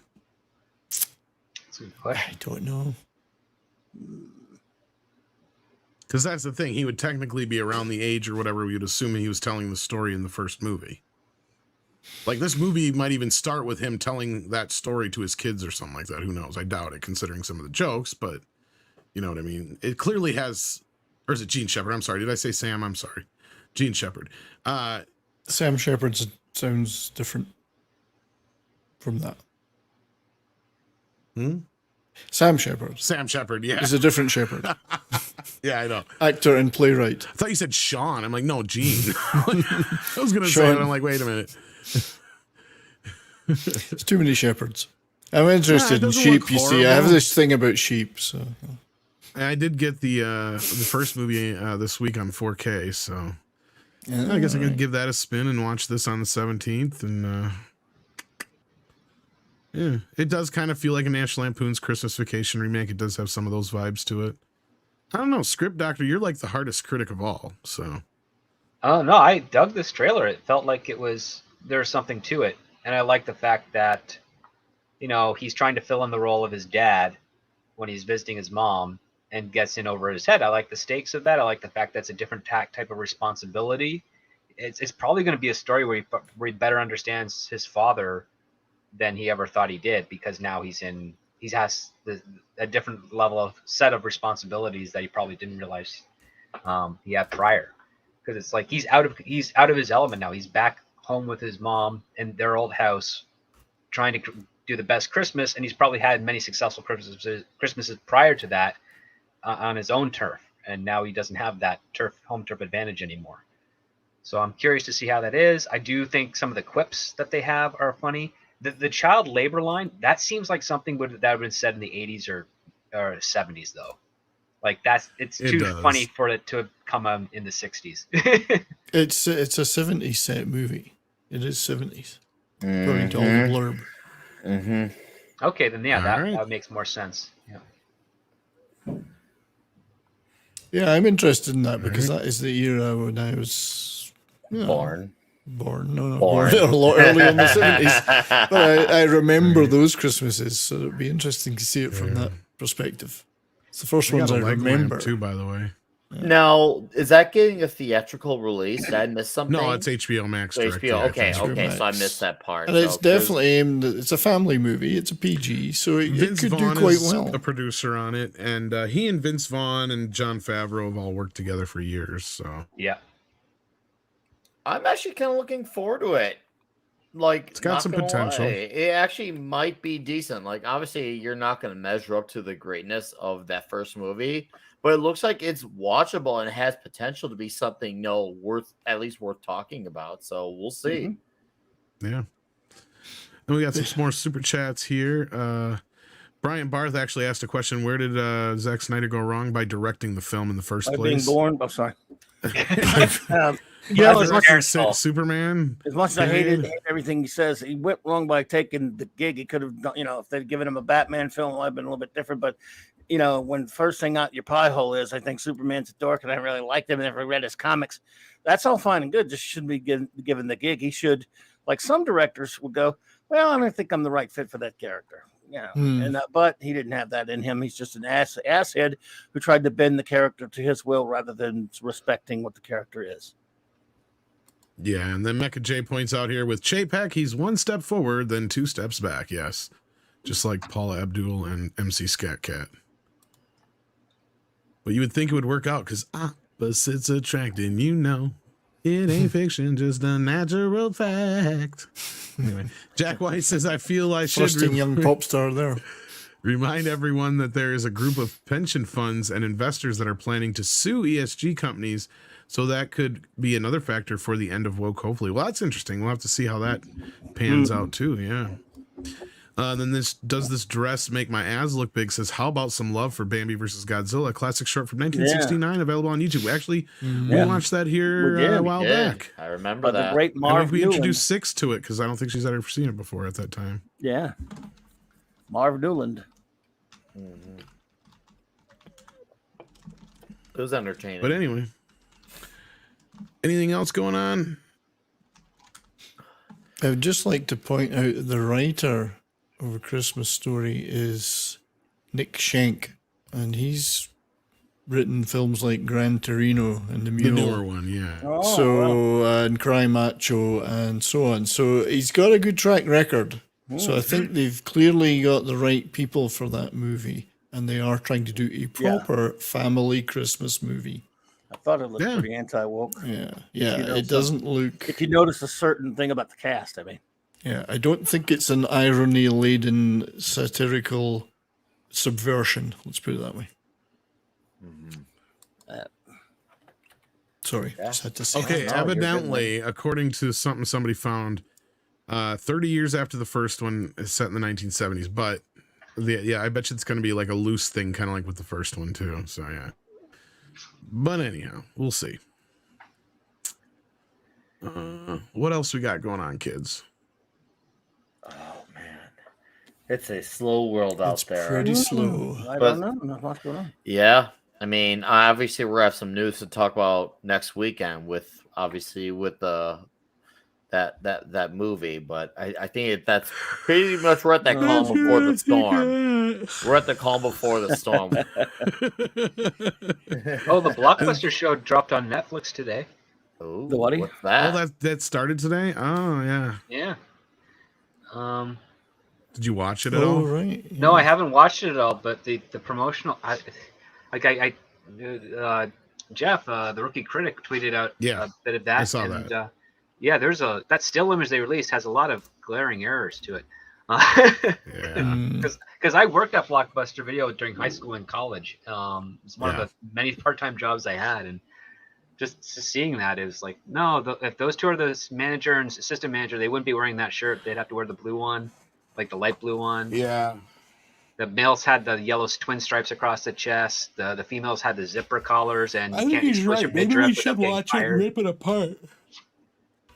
That's a good question. I don't know. Because that's the thing. He would technically be around the age or whatever we would assume he was telling the story in the first movie. Like, this movie might even start with him telling that story to his kids or something like that. Who knows? I doubt it, considering some of the jokes, but you know what I mean? It clearly has... Or is it Gene Shepard? I'm sorry. Did I say Sam? I'm sorry. Gene Shepard. Sam Shepard sounds different from that. Sam Shepard. Sam Shepard, yeah. He's a different Shepard. Yeah, I know. Actor and playwright. I thought you said Sean. I'm like, no, Gene. I was going to say Sean. it. I'm like, wait a minute. It's too many Shepards. I'm interested in doesn't sheep, look you see. I have horrible. this thing about sheep, so... I did get the first movie this week on 4K, so Yeah, I guess I could give that a spin and watch this on the 17th. And yeah, it does kind of feel like a National Lampoon's Christmas Vacation remake. It does have some of those vibes to it. I don't know, Script Doctor, you're like the hardest critic of all. So, Oh no, I dug this trailer. It felt like there's something to it, and I like the fact that, he's trying to fill in the role of his dad when he's visiting his mom and gets in over his head. I like the stakes of that. I like the fact that's a different type of responsibility. It's probably going to be a story where he better understands his father than he ever thought he did, because now he has a different level of set of responsibilities that he probably didn't realize he had prior. Because it's like he's out of his element now. He's back home with his mom in their old house, trying to do the best Christmas, and he's probably had many successful Christmases prior to that on his own turf, and now he doesn't have that home turf advantage anymore. So I'm curious to see how that is. I do think some of the quips that they have are funny. The child labor line, that seems like something that would have been said in the 80s or 70s, though. Like it's too funny for it to come in the 60s. It's a 70s set movie. It is 70s. According to all the blurb. Mm-hmm. Okay, then yeah, All that makes more sense. Yeah. Yeah, I'm interested in that because that is the era when I was Born. No, Born. a lot early in the 70s. But I remember those Christmases, so it'd be interesting to see it from that perspective. It's the first ones I remember. too, by the way. Yeah. Now, is that getting a theatrical release? Did I miss something? No, it's HBO Max. Direct, HBO. Okay, HBO okay. So I Max. missed that part. And it's definitely aimed. It's a family movie. It's a PG, so it Vince could Vaughn do quite is well. a producer on it, and he and Vince Vaughn and Jon Favreau have all worked together for years. So Yeah. I'm actually kind of looking forward to it. Like, it's got some potential. It actually might be decent. Like, obviously, you're not going to measure up to the greatness of that first movie, but it looks like it's watchable and has potential to be something worth talking about. So we'll see. Mm-hmm. Yeah. And we got some more super chats here. Brian Barth actually asked a question: where did Zack Snyder go wrong by directing the film in the first place? Being born. Oh, sorry. As much as Superman. As much as I hated everything he says, he went wrong by taking the gig. He could have done, if they'd given him a Batman film, it might have been a little bit different. But, when first thing out your pie hole is, I think Superman's a dork and I really liked him and never read his comics. That's all fine and good. Just shouldn't be given the gig. He should, like some directors would go, well, I don't think I'm the right fit for that character. But he didn't have that in him. He's just an asshead who tried to bend the character to his will rather than respecting what the character is. Yeah, and then Mecha J points out here with Chapek, he's one step forward, then two steps back. Yes, just like Paula Abdul and MC Scat Cat. But you would think it would work out because opposites attract, and it ain't fiction, just a natural fact. Anyway, Jack White says, I feel I should young pop star there. Remind everyone that there is a group of pension funds and investors that are planning to sue ESG companies, so that could be another factor for the end of woke, hopefully. Well, that's interesting. We'll have to see how that pans out, too, yeah. Then does this dress make my ass look big? Says, how about some love for Bambi versus Godzilla? Classic short from 1969, available on YouTube. Actually, we watched that here a while back. I remember that. The great Marv we Newland. introduced Six to it because I don't think she's ever seen it before at that time. Yeah. Marv Newland. Mm-hmm. It was entertaining. But anyway, anything else going on? I would just like to point out the writer of A Christmas Story is Nick Schenk, and he's written films like Gran Torino and The Mule. The newer one, yeah. And Cry Macho and so on. So he's got a good track record. So I think they've clearly got the right people for that movie, and they are trying to do a proper family Christmas movie. I thought it looked pretty anti-woke. Yeah, it doesn't look... If you notice a certain thing about the cast, I mean. Yeah, I don't think it's an irony-laden, satirical subversion. Let's put it that way. Sorry, Yeah. just had to say. Okay, no, you're good, evidently, according to something somebody found, 30 years after the first one is set in the 1970s, but I bet you it's going to be like a loose thing, kind of like with the first one too. So yeah. But anyhow, we'll see. What else we got going on, kids? Oh man, it's a slow world out It's there. pretty slow. I But- don't know. Not much going on. Yeah, I mean, obviously we're gonna have some news to talk about next weekend with that movie, but I think that's pretty much we're at that calm before the storm. We're at the calm before the storm. Oh, the Blockbuster show dropped on Netflix today. Ooh, The what? what's that? Oh, that started today. Oh yeah. Yeah. Did you watch it at Oh all? right. No, I haven't watched it at all, but the promotional, Jeff, the rookie critic, tweeted out Yeah, a bit of that. I saw and, that. Yeah, that still image they released has a lot of glaring errors to it. Yeah. Because I worked at Blockbuster Video during high school and college. It's one Yeah. of the many part-time jobs I had, and just seeing that is like, no, if those two are the manager and assistant manager, they wouldn't be wearing that shirt. They'd have to wear the blue one, like the light blue one. Yeah. The males had the yellow twin stripes across the chest. The females had the zipper collars, and you can't expose your midriff without getting fired. it apart.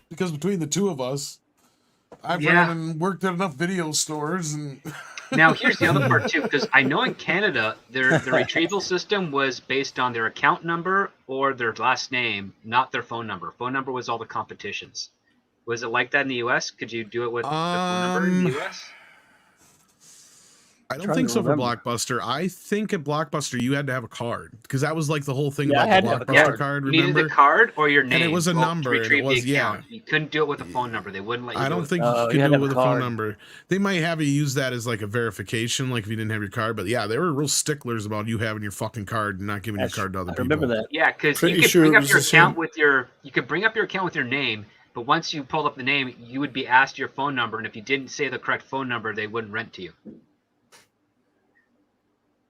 Because between the two of us, I've Yeah. run and worked at enough video stores, and Now, here's the other part too, because I know in Canada, the retrieval system was based on their account number or their last name, not their phone number. Phone number was all the competitions. Was it like that in the U.S.? Could you do it with the phone number in the U.S.? I don't Trying think to so for remember. Blockbuster. I think at Blockbuster you had to have a card because that was like the whole thing Yeah, I about had the to have a Blockbuster card. card. You needed Remember? the card or your name. And it was a both to number, and it retrieve was- the account. You couldn't do it with a phone number. They wouldn't let you. I don't think you Oh, could you had do to it have with a a phone card. number. They might have you use that as like a verification, like if you didn't have your card. But yeah, they were real sticklers about you having your fucking card and not giving your card to other I people. remember that. Yeah, because Pretty you could sure bring it up was your the account same. with your. You could bring up your account with your name, but once you pulled up the name, you would be asked your phone number, and if you didn't say the correct phone number, they wouldn't rent to you.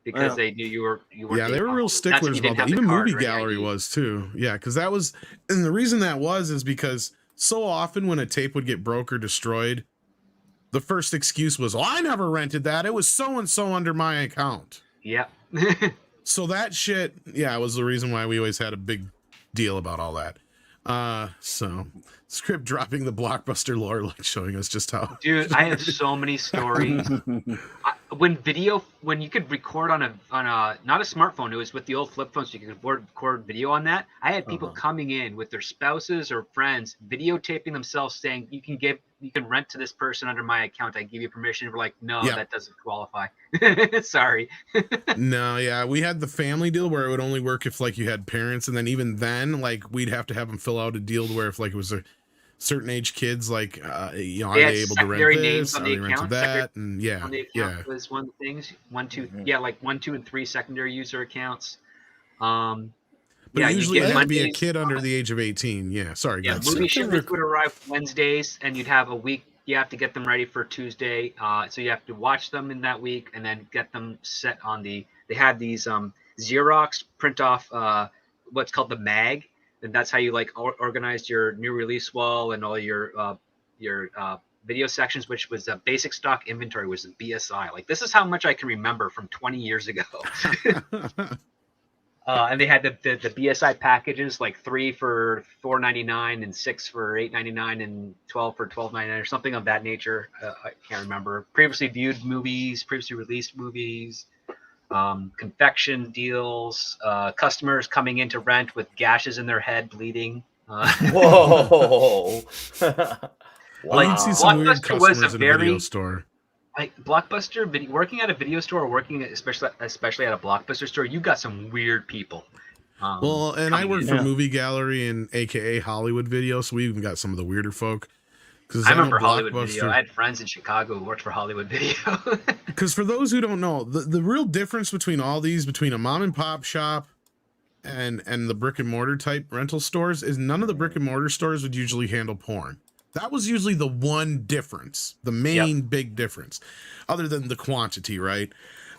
Because Yeah. they knew you were. Yeah, they were real sticklers about that. Even Movie Gallery was too. Yeah, because that was, and the reason that was is because so often when a tape would get broke or destroyed, the first excuse was, "Oh, I never rented that. It was so and so under my account." Yeah. So that shit, yeah, was the reason why we always had a big deal about all that. So Script dropping the Blockbuster lore, like showing us just how. Dude, I have so many stories. When you could record on a not a smartphone, it was with the old flip phones, so you could record video on that. I had people coming in with their spouses or friends videotaping themselves saying, you can rent to this person under my account. I give you permission. We're like, no, Yeah. that doesn't qualify. Sorry. No, yeah, we had the family deal where it would only work if like you had parents, and then even then, like we'd have to have them fill out a deal where if like it was a certain age kids, like are They they had able to secondary rent names this? on Are the they rented account, that? And yeah, on the yeah. account was one of the things. 1, 2, yeah, like 1, 2, and 3 secondary user accounts. But Yeah, you usually get it had to be a Mondays, kid under the age of 18. Yeah, sorry, Yeah, guys. movie shipments would arrive Wednesdays, and you'd have a week. You have to get them ready for Tuesday. So you have to watch them in that week, and then get them set on the. They had these Xerox print off what's called the mag, and that's how you like organized your new release wall and all your video sections, which was a basic stock inventory, was the BSI. Like this is how much I can remember from 20 years ago. And they had the BSI packages, like 3 for $4.99 and 6 for $8.99 and 12 for $12.99 or something of that nature. I can't remember. Previously viewed movies, previously released movies, confection deals, customers coming in to rent with gashes in their head, bleeding. Whoa! Well, you'd see some weird Blockbuster was customers a in a video very- store. Like Blockbuster, working at a video store, or working especially at a Blockbuster store, you got some weird people. Well, and I coming work in. for Movie Gallery and AKA Hollywood Video, so we even got some of the weirder folk. Because I remember Hollywood Video. I had friends in Chicago who worked for Hollywood Video. Because for those who don't know, the real difference between all these, between a mom and pop shop and the brick and mortar type rental stores, is none of the brick and mortar stores would usually handle porn. That was usually the one difference, the main big difference, other than the quantity, right?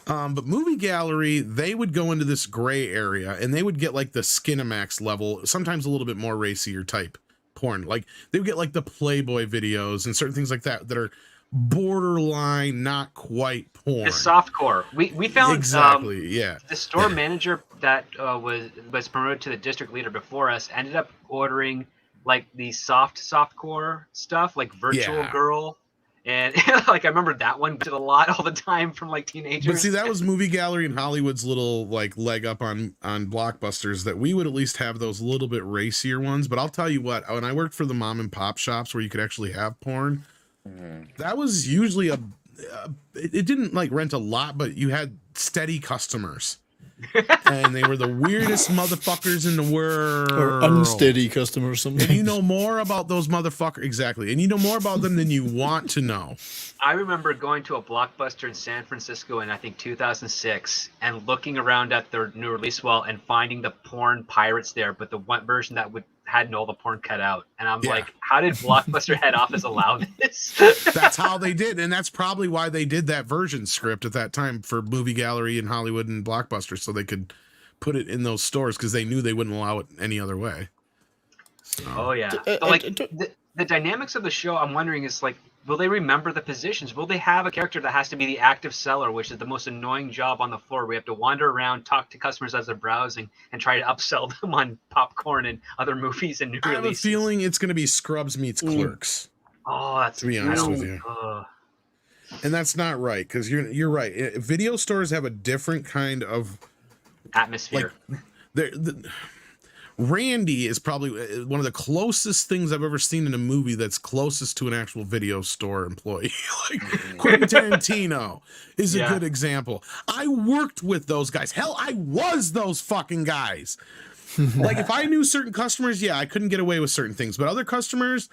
But Movie Gallery, they would go into this gray area and they would get like the Skinamax level, sometimes a little bit more racier type porn. Like they would get like the Playboy videos and certain things like that that are borderline, not quite porn. The softcore. We found exactly, yeah. The store manager that was promoted to the district leader before us ended up ordering like the softcore stuff, like Virtual Girl. And like I remember that one did a lot all the time from like teenagers. But see, that was Movie Gallery and Hollywood's little like leg up on Blockbusters, that we would at least have those little bit racier ones. But I'll tell you what, when I worked for the mom and pop shops where you could actually have porn, that was usually it didn't like rent a lot, but you had steady customers. And they were the weirdest motherfuckers in the world. Or unsteady customers sometimes. And you know more about those motherfuckers. Exactly. And you know more about them than you want to know. I remember going to a Blockbuster in San Francisco in I think 2006 and looking around at their new release wall and finding the porn pirates there, but the one version that had all the porn cut out. And I'm like, how did Blockbuster head office allow this? That's how they did. And that's probably why they did that version script at that time for Movie Gallery in Hollywood and Blockbuster, so they could put it in those stores because they knew they wouldn't allow it any other way. So. Oh, yeah. Like the dynamics of the show, I'm wondering is like, will they remember the positions? Will they have a character that has to be the active seller, which is the most annoying job on the floor? We have to wander around, talk to customers as they're browsing, and try to upsell them on popcorn and other movies and new releases. I have a feeling it's going to be Scrubs meets Clerks. Oh, that's to be honest with you. And that's not right, because you're right. Video stores have a different kind of atmosphere. Like, Randy is probably one of the closest things I've ever seen in a movie that's closest to an actual video store employee. Like Quentin Tarantino is a good example. I worked with those guys. Hell, I was those fucking guys. Like if I knew certain customers, I couldn't get away with certain things. But other customers,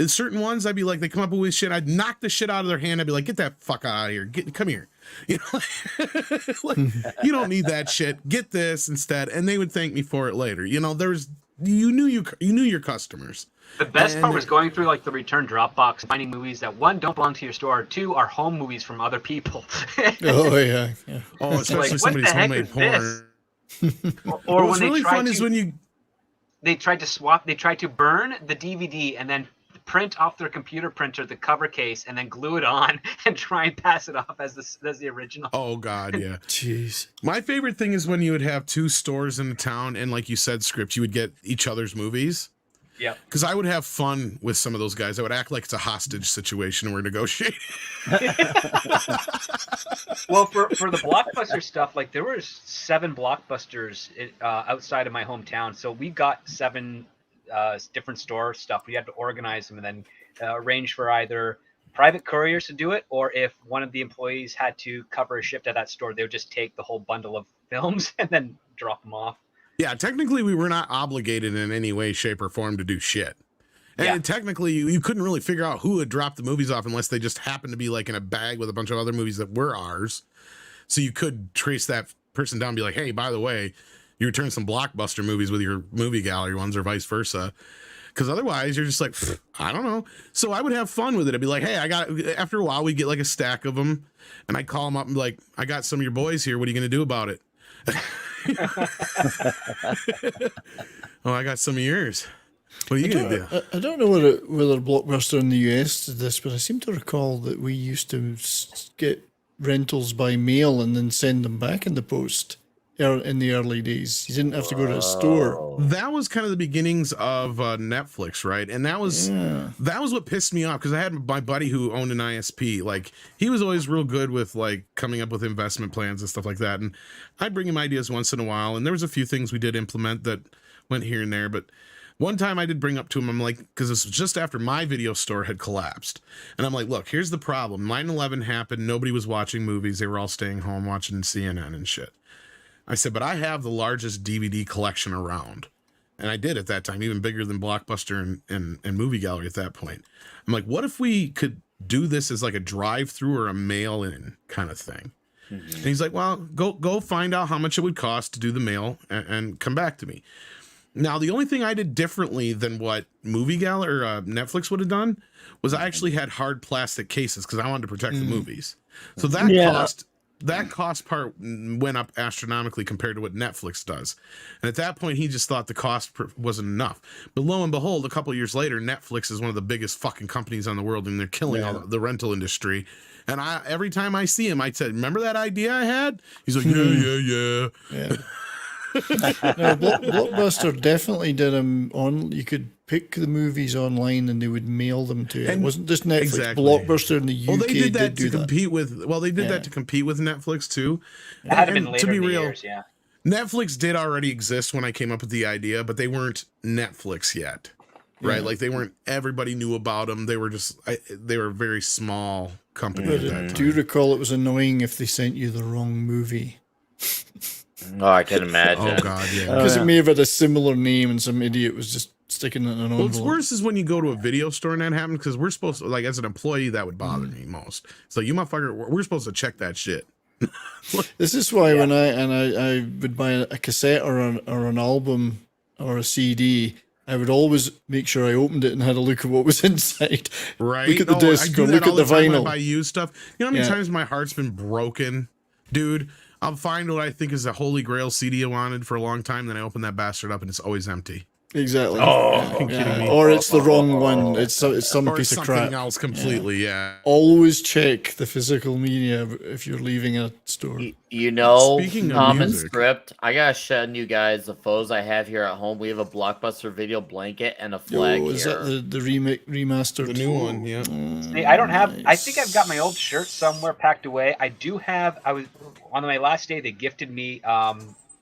certain ones, I'd be like, they come up with shit, I'd knock the shit out of their hand. I'd be like, get that fuck out of here. Come here. You know, like, you don't need that shit. Get this instead. And they would thank me for it later. You know, you knew your customers. The best part was going through like the return drop box, finding movies that one, don't belong to your store, two, are home movies from other people. Oh yeah. Oh, especially like, somebody's homemade porn. Or when really fun is when they tried to swap, they tried to burn the DVD and then print off their computer printer the cover case and then glue it on and try and pass it off as the original. Oh God, yeah. Jeez. My favorite thing is when you would have two stores in the town and like you said, Script, you would get each other's movies. Yeah. Because I would have fun with some of those guys. I would act like it's a hostage situation and we're negotiating. Well, for the Blockbuster stuff, like there were 7 Blockbusters outside of my hometown. So we got 7 different store stuff. We had to organize them and then arrange for either private couriers to do it, or if one of the employees had to cover a shift at that store, they would just take the whole bundle of films and then drop them off. Yeah, technically we were not obligated in any way, shape, or form to do shit. And technically you couldn't really figure out who had dropped the movies off unless they just happened to be like in a bag with a bunch of other movies that were ours. So you could trace that person down and be like, hey, by the way, you returned some Blockbuster movies with your Movie Gallery ones or vice versa. Because otherwise you're just like, I don't know. So I would have fun with it. I'd be like, hey, after a while we get like a stack of them and I'd call them up and be like, I got some of your boys here. What are you going to do about it? Oh, I got some of yours. What are you going to do? I don't know whether Blockbuster in the US did this, but I seem to recall that we used to get rentals by mail and then send them back in the post in the early days. You didn't have to go to a store. That was kind of the beginnings of Netflix, right? And that was what pissed me off, because I had my buddy who owned an ISP. Like, he was always real good with like coming up with investment plans and stuff like that. And I'd bring him ideas once in a while. And there was a few things we did implement that went here and there. But one time I did bring up to him, I'm like, because this was just after my video store had collapsed. And I'm like, look, here's the problem. 9/11 happened. Nobody was watching movies. They were all staying home watching CNN and shit. I said, but I have the largest DVD collection around. And I did at that time, even bigger than Blockbuster and Movie Gallery at that point. I'm like, what if we could do this as like a drive-through or a mail-in kind of thing? Mm-hmm. And he's like, well, go find out how much it would cost to do the mail and come back to me. Now, the only thing I did differently than what Movie Gallery or Netflix would have done was I actually had hard plastic cases because I wanted to protect the movies. So that cost that cost part went up astronomically compared to what Netflix does. And at that point, he just thought the cost wasn't enough. But lo and behold, a couple of years later, Netflix is one of the biggest fucking companies on the world, and they're killing all the rental industry. And every time I see him, I said, "Remember that idea I had?" He's like, "Yeah." No, Blockbuster definitely did them on. You could pick the movies online, and they would mail them to you. It wasn't just Netflix. Exactly. Blockbuster in the UK Well, they did that to do compete with. Well, they did that to compete with Netflix too. It had to been And later to be in the real, years, yeah. Netflix did already exist when I came up with the idea, but they weren't Netflix yet, right? Like they weren't. Everybody knew about them. They were just. They were a very small company at that time. Do you recall it was annoying if they sent you the wrong movie? Oh, I can imagine. Oh God, yeah. Because it may have had a similar name, and some idiot was just sticking it in an envelope. What's worse is when you go to a video store and that happens, because we're supposed to, like, as an employee, that would bother me most. So you motherfucker, we're supposed to check that shit. This is why when I would buy a cassette or an album or a CD, I would always make sure I opened it and had a look at what was inside. Right? Look at the disc or look at the time when vinyl. I buy used stuff. You know how many times my heart's been broken, dude? I'll find what I think is a holy grail CD I wanted for a long time, then I open that bastard up and it's always empty. Exactly. Kidding me? Or it's the wrong one. It's some Or piece of something crap. else completely, yeah. Always check the physical media if you're leaving a store. You know, Speaking of Tom and music. Script, I gotta shed you guys the photos I have here at home. We have a Blockbuster video blanket and a flag Is here. that the remastered? The new one, yeah. See, I don't have. I think I've got my old shirt somewhere packed away. I do have. I was on my last day. They gifted me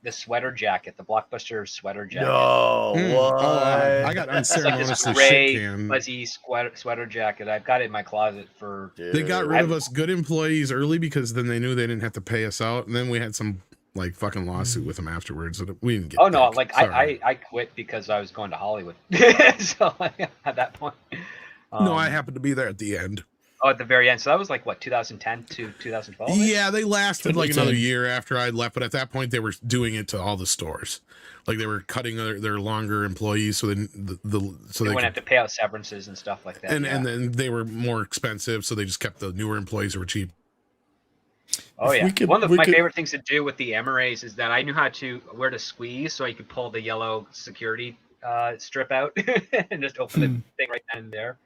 the sweater jacket, the Blockbuster sweater jacket. No, what? I got It's like this unceremoniously gray, shit canned. fuzzy sweater jacket. I've got it in my closet for. They got rid of us good employees early because then they knew they didn't have to pay us out, and then we had some like fucking lawsuit with them afterwards that we didn't get. Oh no! back. Like Sorry. I quit because I was going to Hollywood. So at that point, No, I happened to be there at the end. Oh, at the very end. So that was like what, 2010 to 2012? Yeah, they lasted like 2010. another year after I left, but at that point they were doing it to all the stores. Like they were cutting their longer employees so then They they wouldn't could, have to pay out severances and stuff like that. and yeah. and then they were more expensive, so they just kept the newer employees who were cheap. Oh If yeah. we could- One of we my could- favorite things to do with the MRAs is that I knew how to where to squeeze so I could pull the yellow security strip out and just open the thing right then and there.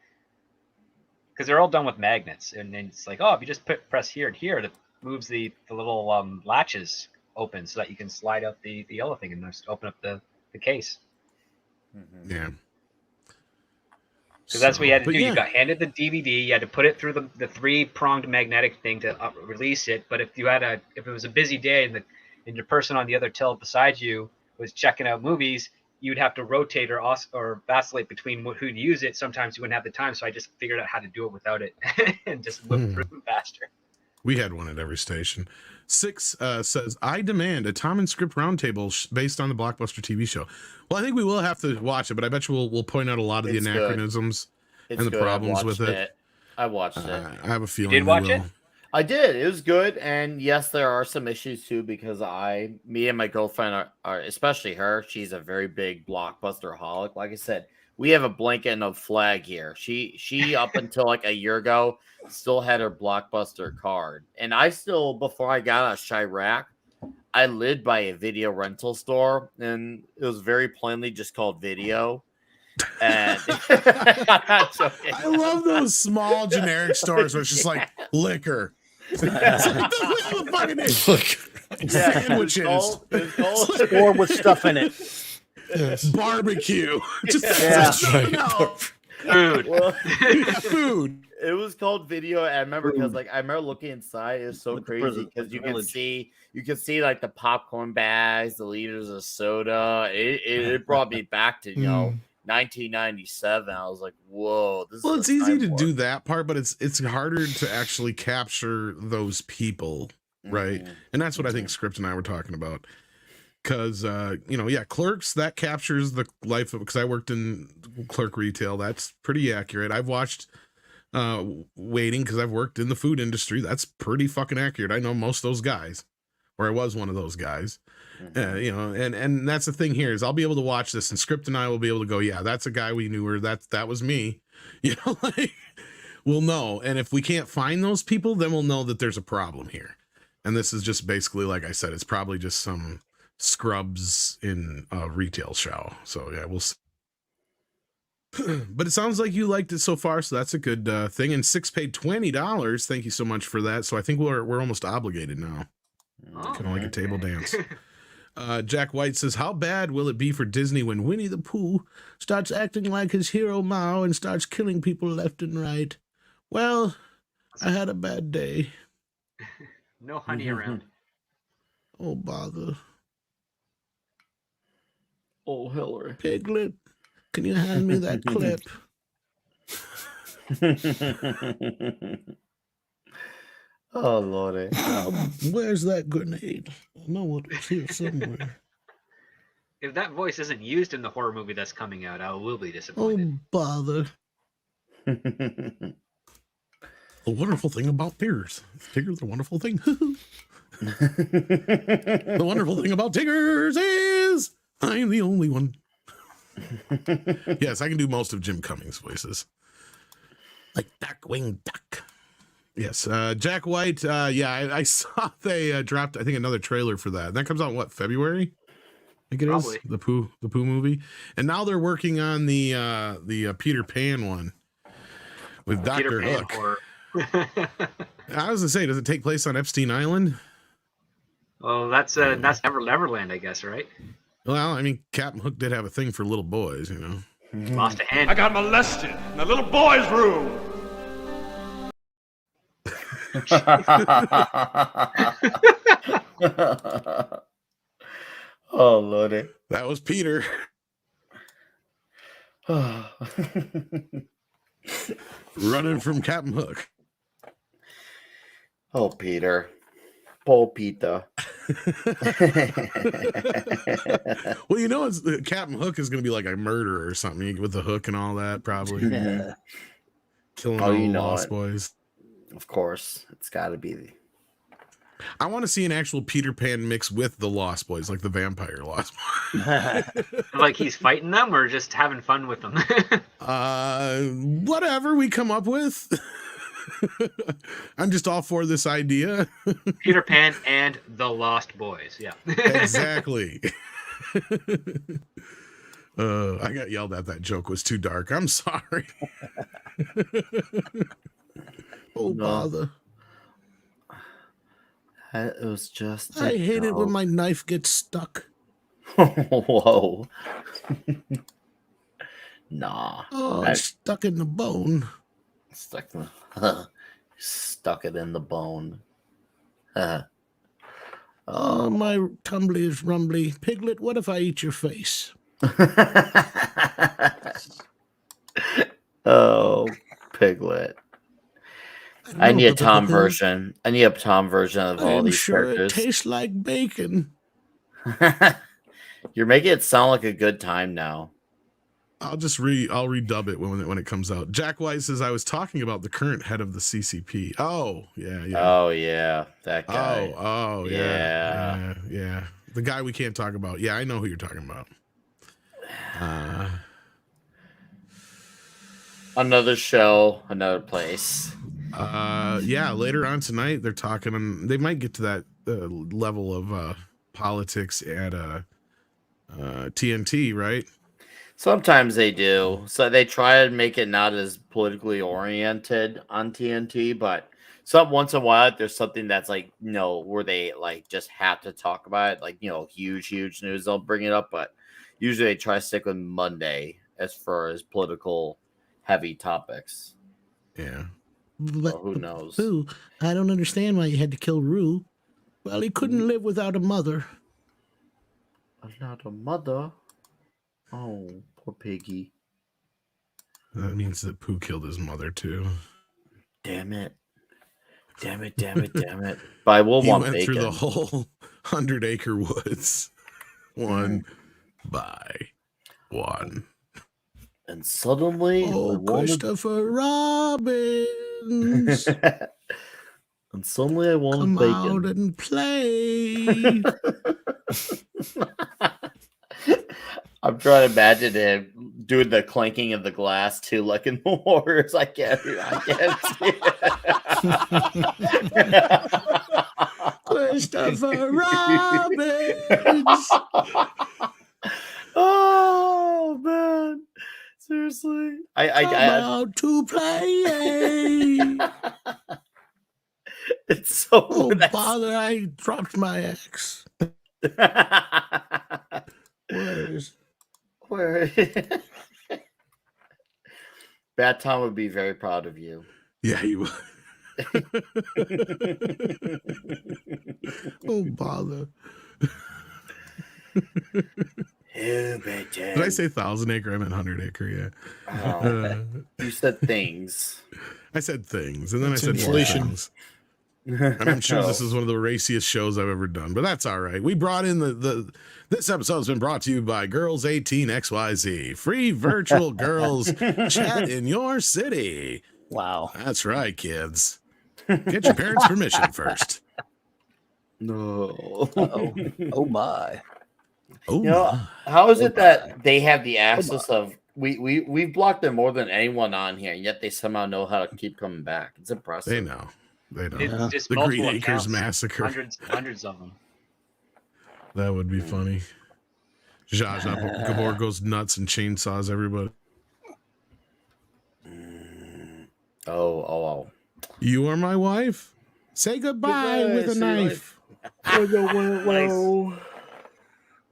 Because they're all done with magnets, and then it's like, oh, if you just press here and here, that moves the little latches open so that you can slide out the yellow thing and just open up the case. Yeah. Because that's what you had to do. But yeah. You got handed the DVD. You had to put it through the 3-pronged magnetic thing to release it. But if it was a busy day and your person on the other till beside you was checking out movies, you'd have to rotate or vacillate between who to use it. Sometimes you wouldn't have the time, so I just figured out how to do it without it and just whip through faster. We had one at every station. 6 says, I demand a Tom and Script roundtable based on the Blockbuster TV show. Well, I think we will have to watch it, but I bet you we'll point out a lot of the It's good. anachronisms and the good. problems I with watched it. I watched it. I have a feeling did we watch will. it? I did. It was good, and yes, there are some issues too because me and my girlfriend are especially her. She's a very big Blockbuster holic. Like I said, we have a blanket and a flag here. She up until like a year ago still had her Blockbuster card, and I still before I got out of Chirac, I lived by a video rental store, and it was very plainly just called Video. And I'm not joking. I love those small generic stores where it's just like liquor. It's like, what the fucking is? Yeah, Sandwiches. it was called- Or with stuff in it. Barbecue. Just Yeah. Food. Well, food. it was called Video. And I remember because I remember looking inside. It was so With the crazy prison- because you village. can see like the popcorn bags, the liters of soda. It brought me back to 1997. I was like, whoa. Well, it's easy to do that part, but it's harder to actually capture those people, right? And that's what I think Script and I were talking about. Because, Clerks, that captures the life of, because I worked in clerk retail. That's pretty accurate. I've watched Waiting because I've worked in the food industry. That's pretty fucking accurate. I know most of those guys, or I was one of those guys. And that's the thing here is I'll be able to watch this and Script and I will be able to go, yeah, that's a guy we knew, or that was me. We'll know. And if we can't find those people, then we'll know that there's a problem here. And this is just basically, like I said, it's probably just some scrubs in a retail show. So yeah, we'll see. But it sounds like you liked it so far, so that's a good thing. And Six paid $20. Thank you so much for that. So I think we're almost obligated now. Kind of like a table dance. Jack White says, how bad will it be for Disney when Winnie the Pooh starts acting like his hero Mao and starts killing people left and right? Well, I had a bad day. No honey around. Oh, bother. Oh, Hillary. Piglet, can you hand me that clip? Oh, Lordy. Where's that grenade? I know it was here somewhere. If that voice isn't used in the horror movie that's coming out, I will be Oh, disappointed. bother. The wonderful thing about Tigers. Tigger's the wonderful thing. The wonderful thing about Tigers is I'm the only one. Yes, I can do most of Jim Cummings' voices. Like Darkwing Duck. Yes, Jack White. Yeah, I saw they dropped, I think, another trailer for that. And that comes out, what, February? I think it Probably. is the Pooh movie. And now they're working on the Peter Pan one with Dr. Peter Pan Hook. horror. I was gonna say, does it take place on Epstein Island? Well, that's Neverland, I guess, right? Well, I mean, Captain Hook did have a thing for little boys, you know. Lost a hand. I got molested in the little boy's room. Oh, Lordy. That was Peter. Running from Captain Hook. Oh, Peter. Poor Peter. Well, you know, Captain Hook is going to be like a murderer or something with the hook and all that, probably. Yeah. Killing Oh, all you the know Lost it. Boys. Of course. It's got to be. I want to see an actual Peter Pan mix with the Lost Boys, like the vampire Lost Boys. Like he's fighting them or just having fun with them? Whatever we come up with. I'm just all for this idea. Peter Pan and the Lost Boys. Yeah. Exactly. I got yelled at. That joke was too dark. I'm sorry. Oh, No. bother. It was just. I hate it when my knife gets stuck. Whoa. Nah. Oh, it's stuck in the bone. Stuck it in the bone. Oh, my tumbly is rumbly. Piglet, what if I eat your face? Oh, Piglet. I need a Tom version. I need a Tom version of all I'm these sure characters. it tastes like bacon. You're making it sound like a good time now. I'll redub it when it comes out. Jack White says, I was talking about the current head of the CCP. Oh, yeah. Oh, yeah. That guy. Oh, yeah. The guy we can't talk about. Yeah, I know who you're talking about. Another show, another place. Yeah, later on tonight, they're talking, they might get to that level of politics at TNT, right? Sometimes they do. So they try to make it not as politically oriented on TNT, but once in a while there's something that's like, where they like just have to talk about it, like, huge news, they'll bring it up, but usually they try to stick with Monday as far as political heavy topics. Yeah. But who knows? Rue, I don't understand why you had to kill Rue. Well, he couldn't live without a mother. Not a mother. Oh, poor piggy. That means that Pooh killed his mother too. Damn it. But I will He want went bacon. through the whole 100-acre woods. One by one. And suddenly, Oh, Christopher Robbins, and suddenly I wanted come bacon. out and play. I'm trying to imagine him doing the clanking of the glass too, like in the Warriors. I can't see it. Christopher Robbins. Oh man, seriously, Come out to play. It's so. Oh, bother! I dropped my axe. Where? Bad Tom would be very proud of you. Yeah, he would. Oh, bother. Did I say 1,000 acre? I meant 100 acre, yeah. Oh, you said things. I said things, and then That's I said inflation. things. I'm sure this is one of the raciest shows I've ever done, but that's all right. We brought in this episode's been brought to you by Girls 18 XYZ, free virtual girls chat in your city. Wow. That's right, kids. Get your parents' permission first. No. Uh-oh. Oh my. Oh, You know, my. how is it that they have the access of we've blocked them more than anyone on here, and yet they somehow know how to keep coming back? It's impressive. They know. They know. It's just The multiple Green Acres accounts, Massacre. hundreds of them. That would be funny. Zsa Zsa Gabor goes nuts and chainsaws everybody. Oh. You are my wife. Say goodbye with a knife.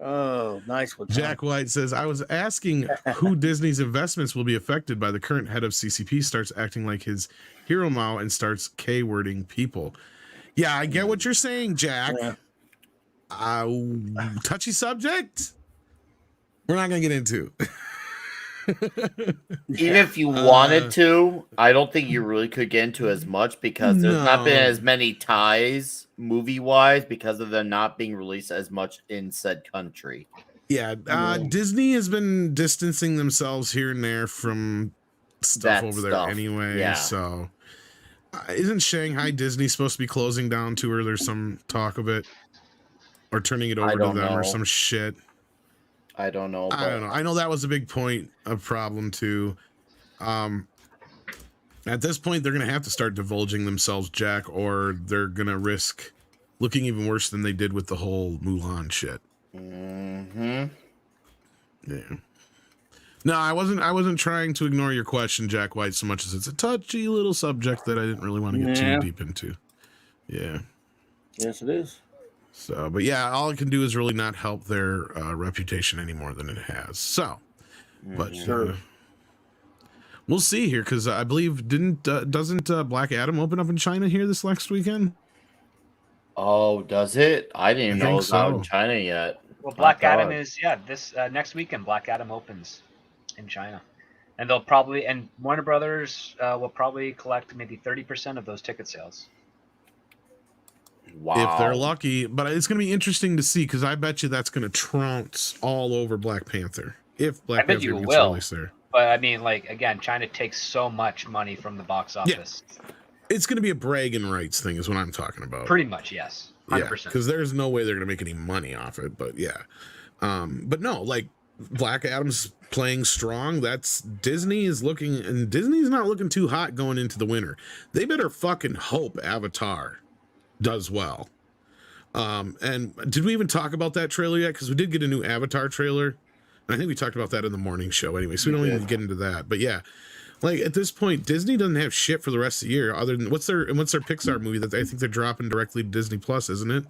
Oh, nice one. Tom. Jack White says, I was asking who Disney's investments will be affected by the current head of CCP starts acting like his hero Mao and starts K-wording people. Yeah, I get what you're saying, Jack. Yeah. Touchy subject? We're not going to get into. Even if you wanted to, I don't think you really could get into as much because there's not been as many ties movie-wise because of them not being released as much in said country. Yeah, Disney has been distancing themselves here and there from stuff That over there stuff, anyway. yeah. So, isn't Shanghai Disney supposed to be closing down too, or there's some talk of it, or turning it over to don't them, or know. some shit? I don't know. I don't know. I know that was a big point of problem too. At this point, they're going to have to start divulging themselves, Jack, or they're going to risk looking even worse than they did with the whole Mulan shit. Mm-hmm. Yeah. No, I wasn't trying to ignore your question, Jack White, so much as it's a touchy little subject that I didn't really want to get too deep into. Yeah. Yes, it is. So, but yeah, all it can do is really not help their reputation any more than it has. So, but we'll see here because I believe doesn't Black Adam open up in China here this next weekend? Oh, does it? I didn't even know it was out in China yet. Well, Black Adam is this next weekend. Black Adam opens in China, and they'll probably Warner Brothers will probably collect maybe 30% of those ticket sales. Wow. If they're lucky, but it's going to be interesting to see because I bet you that's going to trounce all over Black Panther if Black Panther gets released there. But I mean, like again, China takes so much money from the box office. Yeah. It's going to be a bragging rights thing, is what I'm talking about. Pretty much, yes. 100%. Yeah, because there's no way they're going to make any money off it. But yeah, but no, like Black Adam's playing strong. That's Disney is looking, and Disney's not looking too hot going into the winter. They better fucking hope Avatar does well. And did we even talk about that trailer yet? Because we did get a new Avatar trailer. And I think we talked about that in the morning show anyway, so we don't even get into that. But yeah, like at this point, Disney doesn't have shit for the rest of the year other than what's their Pixar movie that I think they're dropping directly to Disney Plus, isn't it?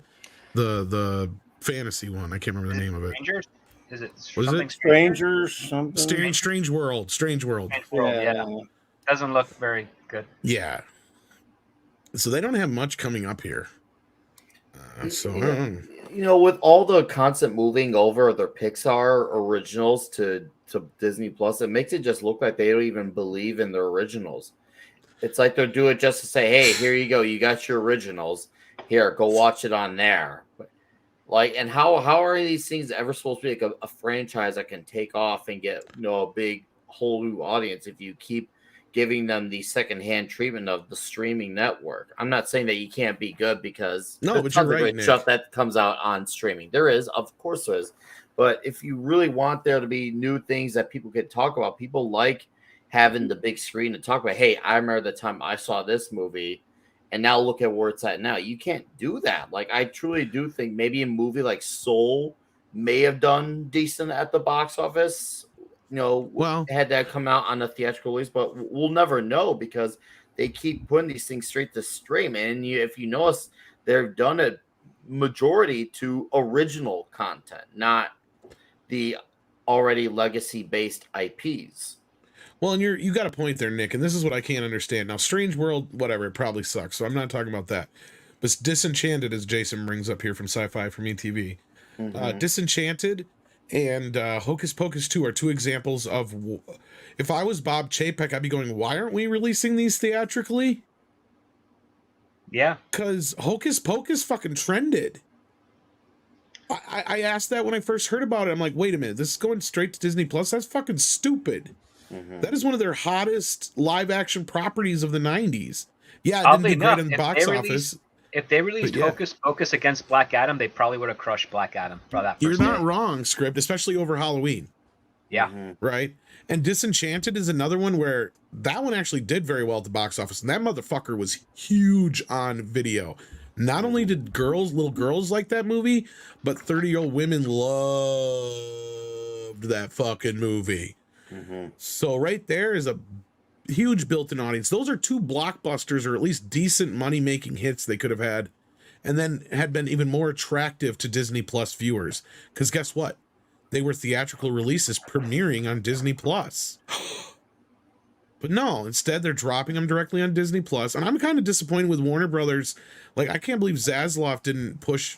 The fantasy one. I can't remember the name of it. Strangers? Is it what something is it? Strangers, something. Strange World. Strange World, yeah. Doesn't look very good. Yeah. So they don't have much coming up here. You know, with all the constant moving over their Pixar originals to Disney Plus, it makes it just look like they don't even believe in their originals. It's like they'll do it just to say, "Hey, here you go. You got your originals. Here, go watch it on there." Like, and how are these things ever supposed to be like a franchise that can take off and get a big whole new audience if you keep giving them the secondhand treatment of the streaming network? I'm not saying that you can't be good because but you're right, Nick. Stuff that comes out on streaming. There is, of course there is. But if you really want there to be new things that people can talk about, people like having the big screen to talk about. Hey, I remember the time I saw this movie and now look at where it's at now. You can't do that. Like, I truly do think maybe a movie like Soul may have done decent at the box office, Well, had that come out on a theatrical release, but we'll never know because they keep putting these things straight to stream. And if you notice, they've done a majority to original content, not the already legacy-based IPs. well, and you got a point there, Nick, and this is what I can't understand. Now, Strange World, whatever, it probably sucks, so I'm not talking about that. But Disenchanted, as Jason brings up here from Sci-Fi for Me TV, Disenchanted and Hocus Pocus 2 are two examples of, if I was Bob Chapek, I'd be going, why aren't we releasing these theatrically? Yeah. Because Hocus Pocus fucking trended. I asked that when I first heard about it. I'm like, wait a minute, this is going straight to Disney Plus? That's fucking stupid. That is one of their hottest live action properties of the 90s. Yeah, it didn't do great in the box office. If they released Hocus Pocus against Black Adam, they probably would have crushed Black Adam for that. You're not wrong, Script, especially over Halloween. Yeah. Right? And Disenchanted is another one where that one actually did very well at the box office. And that motherfucker was huge on video. Not only did little girls like that movie, but 30-year-old women loved that fucking movie. So right there is a huge built-in audience. Those are two blockbusters, or at least decent money-making hits they could have had, and then had been even more attractive to Disney Plus viewers. Because guess what? They were theatrical releases premiering on Disney Plus. But no, instead they're dropping them directly on Disney Plus. And I'm kind of disappointed with Warner Brothers. Like, I can't believe Zaslav didn't push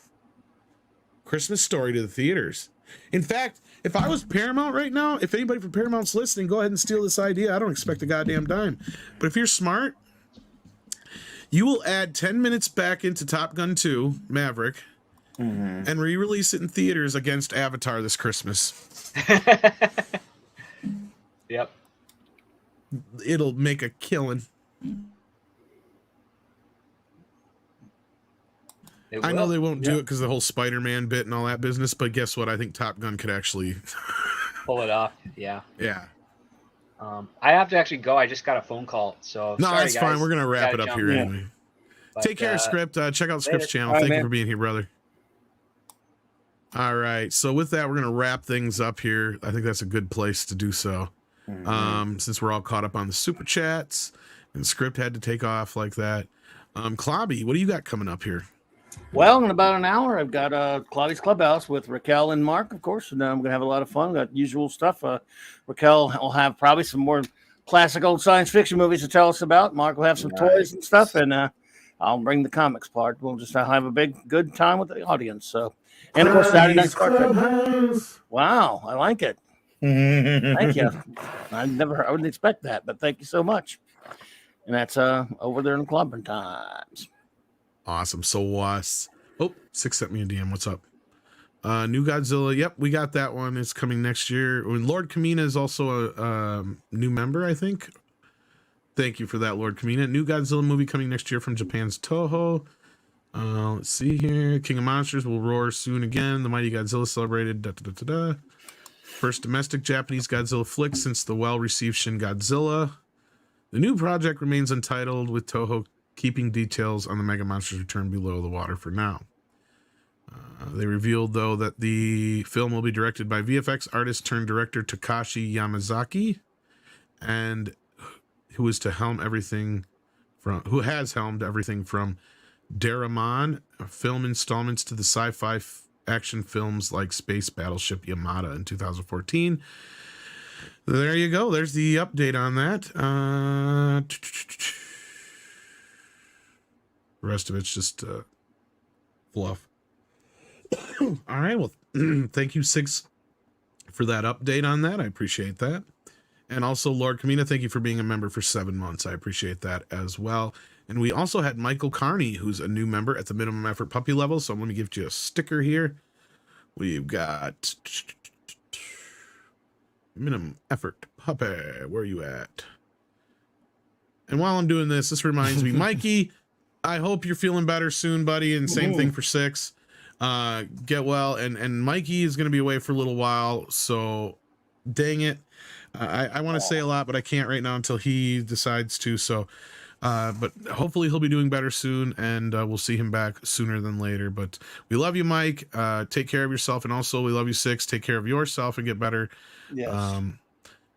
Christmas Story to the theaters. In fact, if I was Paramount right now, if anybody from Paramount's listening, go ahead and steal this idea. I don't expect a goddamn dime. But if you're smart, you will add 10 minutes back into Top Gun 2, Maverick, and re-release it in theaters against Avatar this Christmas. Yep. It'll make a killing. I know they won't do it because the whole Spider-Man bit and all that business, but guess what? I think Top Gun could actually pull it off. Yeah. Yeah. I have to actually go. I just got a phone call. So no, sorry, that's guys. fine. We're gonna wrap it up here anyway. But, take care, Script. Check out Script's channel. Thank you for being here, brother. All right. So with that, we're gonna wrap things up here. I think that's a good place to do so. Since we're all caught up on the super chats and Script had to take off like that. Clobby, what do you got coming up here? Well, in about an hour, I've got Claudia's Clubhouse with Raquel and Mark, of course, and I'm going to have a lot of fun. Got usual stuff. Raquel will have probably some more classic old science fiction movies to tell us about. Mark will have some toys and stuff, and I'll bring the comics part. We'll just have a good time with the audience. So, and of course, Saturday Night Star Trek. Wow, I like it. Thank you. I wouldn't expect that, but thank you so much. And that's over there in Clubbing Times. Awesome. So Six sent me a DM. What's up? New Godzilla. Yep, we got that one. It's coming next year. Lord Kamina is also a new member, I think. Thank you for that, Lord Kamina. New Godzilla movie coming next year from Japan's Toho. Let's see here. King of Monsters will roar soon again. The Mighty Godzilla celebrated. First domestic Japanese Godzilla flick since the well-received Shin Godzilla. The new project remains untitled, with Toho keeping details on the Mega Monsters return below the water for now. They revealed, though, that the film will be directed by VFX artist turned director Takashi Yamazaki, and who has helmed everything from Doraemon, film installments, to the sci-fi action films like Space Battleship Yamada in 2014. There you go. There's the update on that. The rest of it's just fluff. All right. Well, thank you, Six, for that update on that. I appreciate that. And also, Lord Kamina, thank you for being a member for 7 months. I appreciate that as well. And we also had Michael Carney, who's a new member at the minimum effort puppy level. So I'm going to give you a sticker here. We've got minimum effort puppy. Where are you at? And while I'm doing this reminds me, Mikey, I hope you're feeling better soon, buddy. And same thing for Six. Get well. And Mikey is going to be away for a little while. So dang it. I want to say a lot, but I can't right now until he decides to. So But hopefully he'll be doing better soon, and we'll see him back sooner than later. But we love you, Mike. Take care of yourself, and also we love you, Six. Take care of yourself and get better. Yes.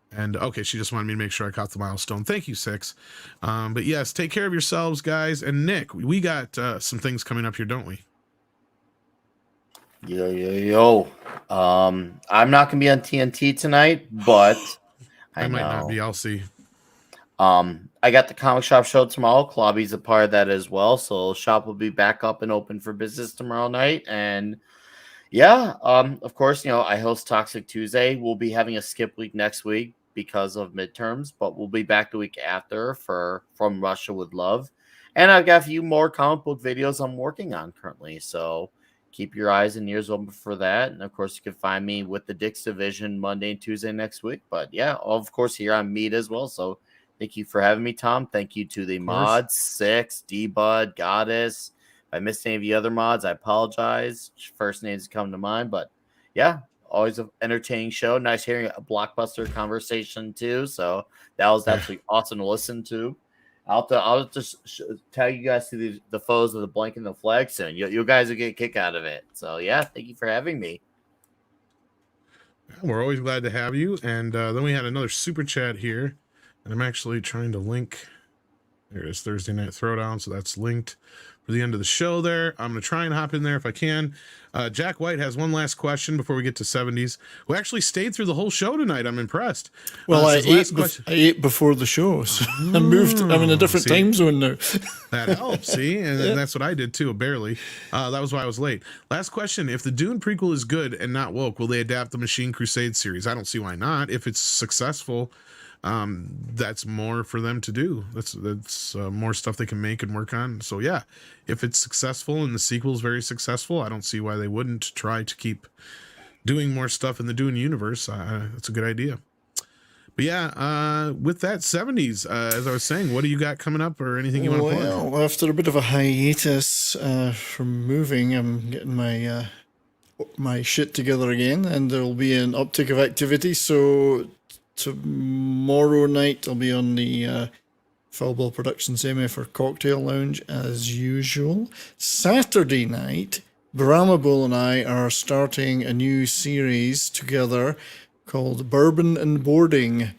And okay, she just wanted me to make sure I caught the milestone. Thank you, Six. But yes, take care of yourselves, guys. And Nick, we got some things coming up here, don't we? Yo. I'm not gonna be on TNT tonight, but I might not be. I'll see. I got the comic shop show tomorrow. Klobby's a part of that as well. So shop will be back up and open for business tomorrow night. And yeah, of course, I host Toxic Tuesday. We'll be having a skip week next week because of midterms, but we'll be back the week after for From Russia with Love. And I've got a few more comic book videos I'm working on currently. So keep your eyes and ears open for that. And of course, you can find me with the Dix Division Monday and Tuesday next week. But yeah, of course, here on MEAD as well. So thank you for having me, Tom. Thank you to the mods, Six, D-Bud, Goddess. If I missed any of the other mods, I apologize. First names come to mind. But yeah, always an entertaining show. Nice hearing a blockbuster conversation too. So that was absolutely awesome to listen to. I'll just tell you guys to the photos of the blank and the flag soon. You guys will get a kick out of it. So yeah, thank you for having me. We're always glad to have you. And then we had another super chat here, and I'm actually trying to link. There it is, Thursday Night Throwdown. So that's linked for the end of the show there. I'm going to try and hop in there if I can. Jack White has one last question before we get to 70s, who actually stayed through the whole show tonight. I'm impressed. Well, I ate before the show, so I moved. I'm in a different time zone now. That helps, see? And that's what I did too, barely. That was why I was late. Last question. If the Dune prequel is good and not woke, will they adapt the Machine Crusade series? I don't see why not. If it's successful, that's more for them to do. That's more stuff they can make and work on. So yeah, if it's successful and the sequel is very successful, I don't see why they wouldn't try to keep doing more stuff in the Dune universe. That's a good idea. But yeah, with that 70s, as I was saying, what do you got coming up or anything you want to plug? Well, after a bit of a hiatus from moving, I'm getting my shit together again, and there'll be an uptick of activity. So tomorrow night I'll be on the Foulball Productions MF for Cocktail Lounge as usual. Saturday night, Brahma Bull and I are starting a new series together called Bourbon and Boarding.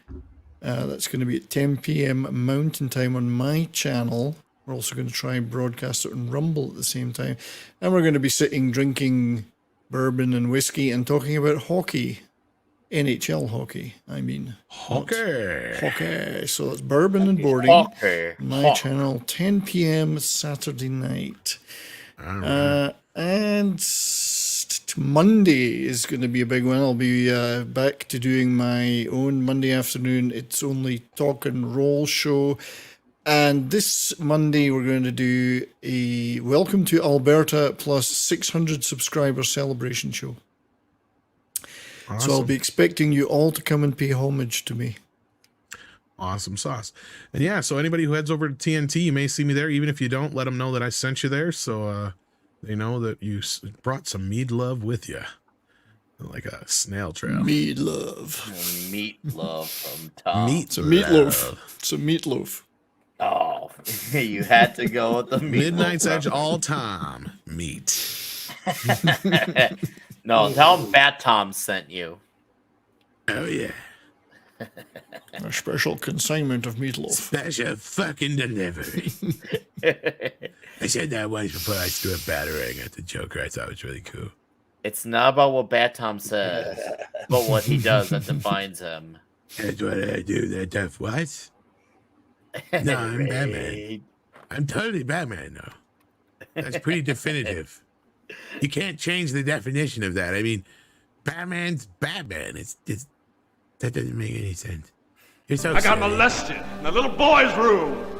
That's going to be at 10 p.m. Mountain Time on my channel. We're also going to try and broadcast it on Rumble at the same time. And we're going to be sitting drinking bourbon and whiskey and talking about hockey. NHL hockey, I mean. Hockey. So that's Bourbon and Boarding. My channel, 10 p.m. Saturday night. Right. And Monday is going to be a big one. I'll be back to doing my own Monday afternoon It's Only Talk and Roll show. And this Monday, we're going to do a Welcome to Alberta plus 600 subscriber celebration show. Awesome. So I'll be expecting you all to come and pay homage to me. Awesome sauce. And yeah, so anybody who heads over to TNT, you may see me there. Even if you don't, let them know that I sent you there. So they know that you brought some mead love with you. Like a snail trail. Mead love. Meat love from Tom. It's a meatloaf. It's a meatloaf. Oh, you had to go with the meat. Midnight's Edge all time. Meat. No, tell him Bat Tom sent you. Oh, yeah. A special consignment of meatloaf. Special fucking delivery. I said that once before I threw a battering at the Joker. I thought it was really cool. It's not about what Bat Tom says, but what he does that defines him. That's what I do. That what? No, I'm Batman. I'm totally Batman, though. That's pretty definitive. You can't change the definition of that. I mean, Batman's Batman. It's that doesn't make any sense. You're so I got silly. molested in a little boy's room.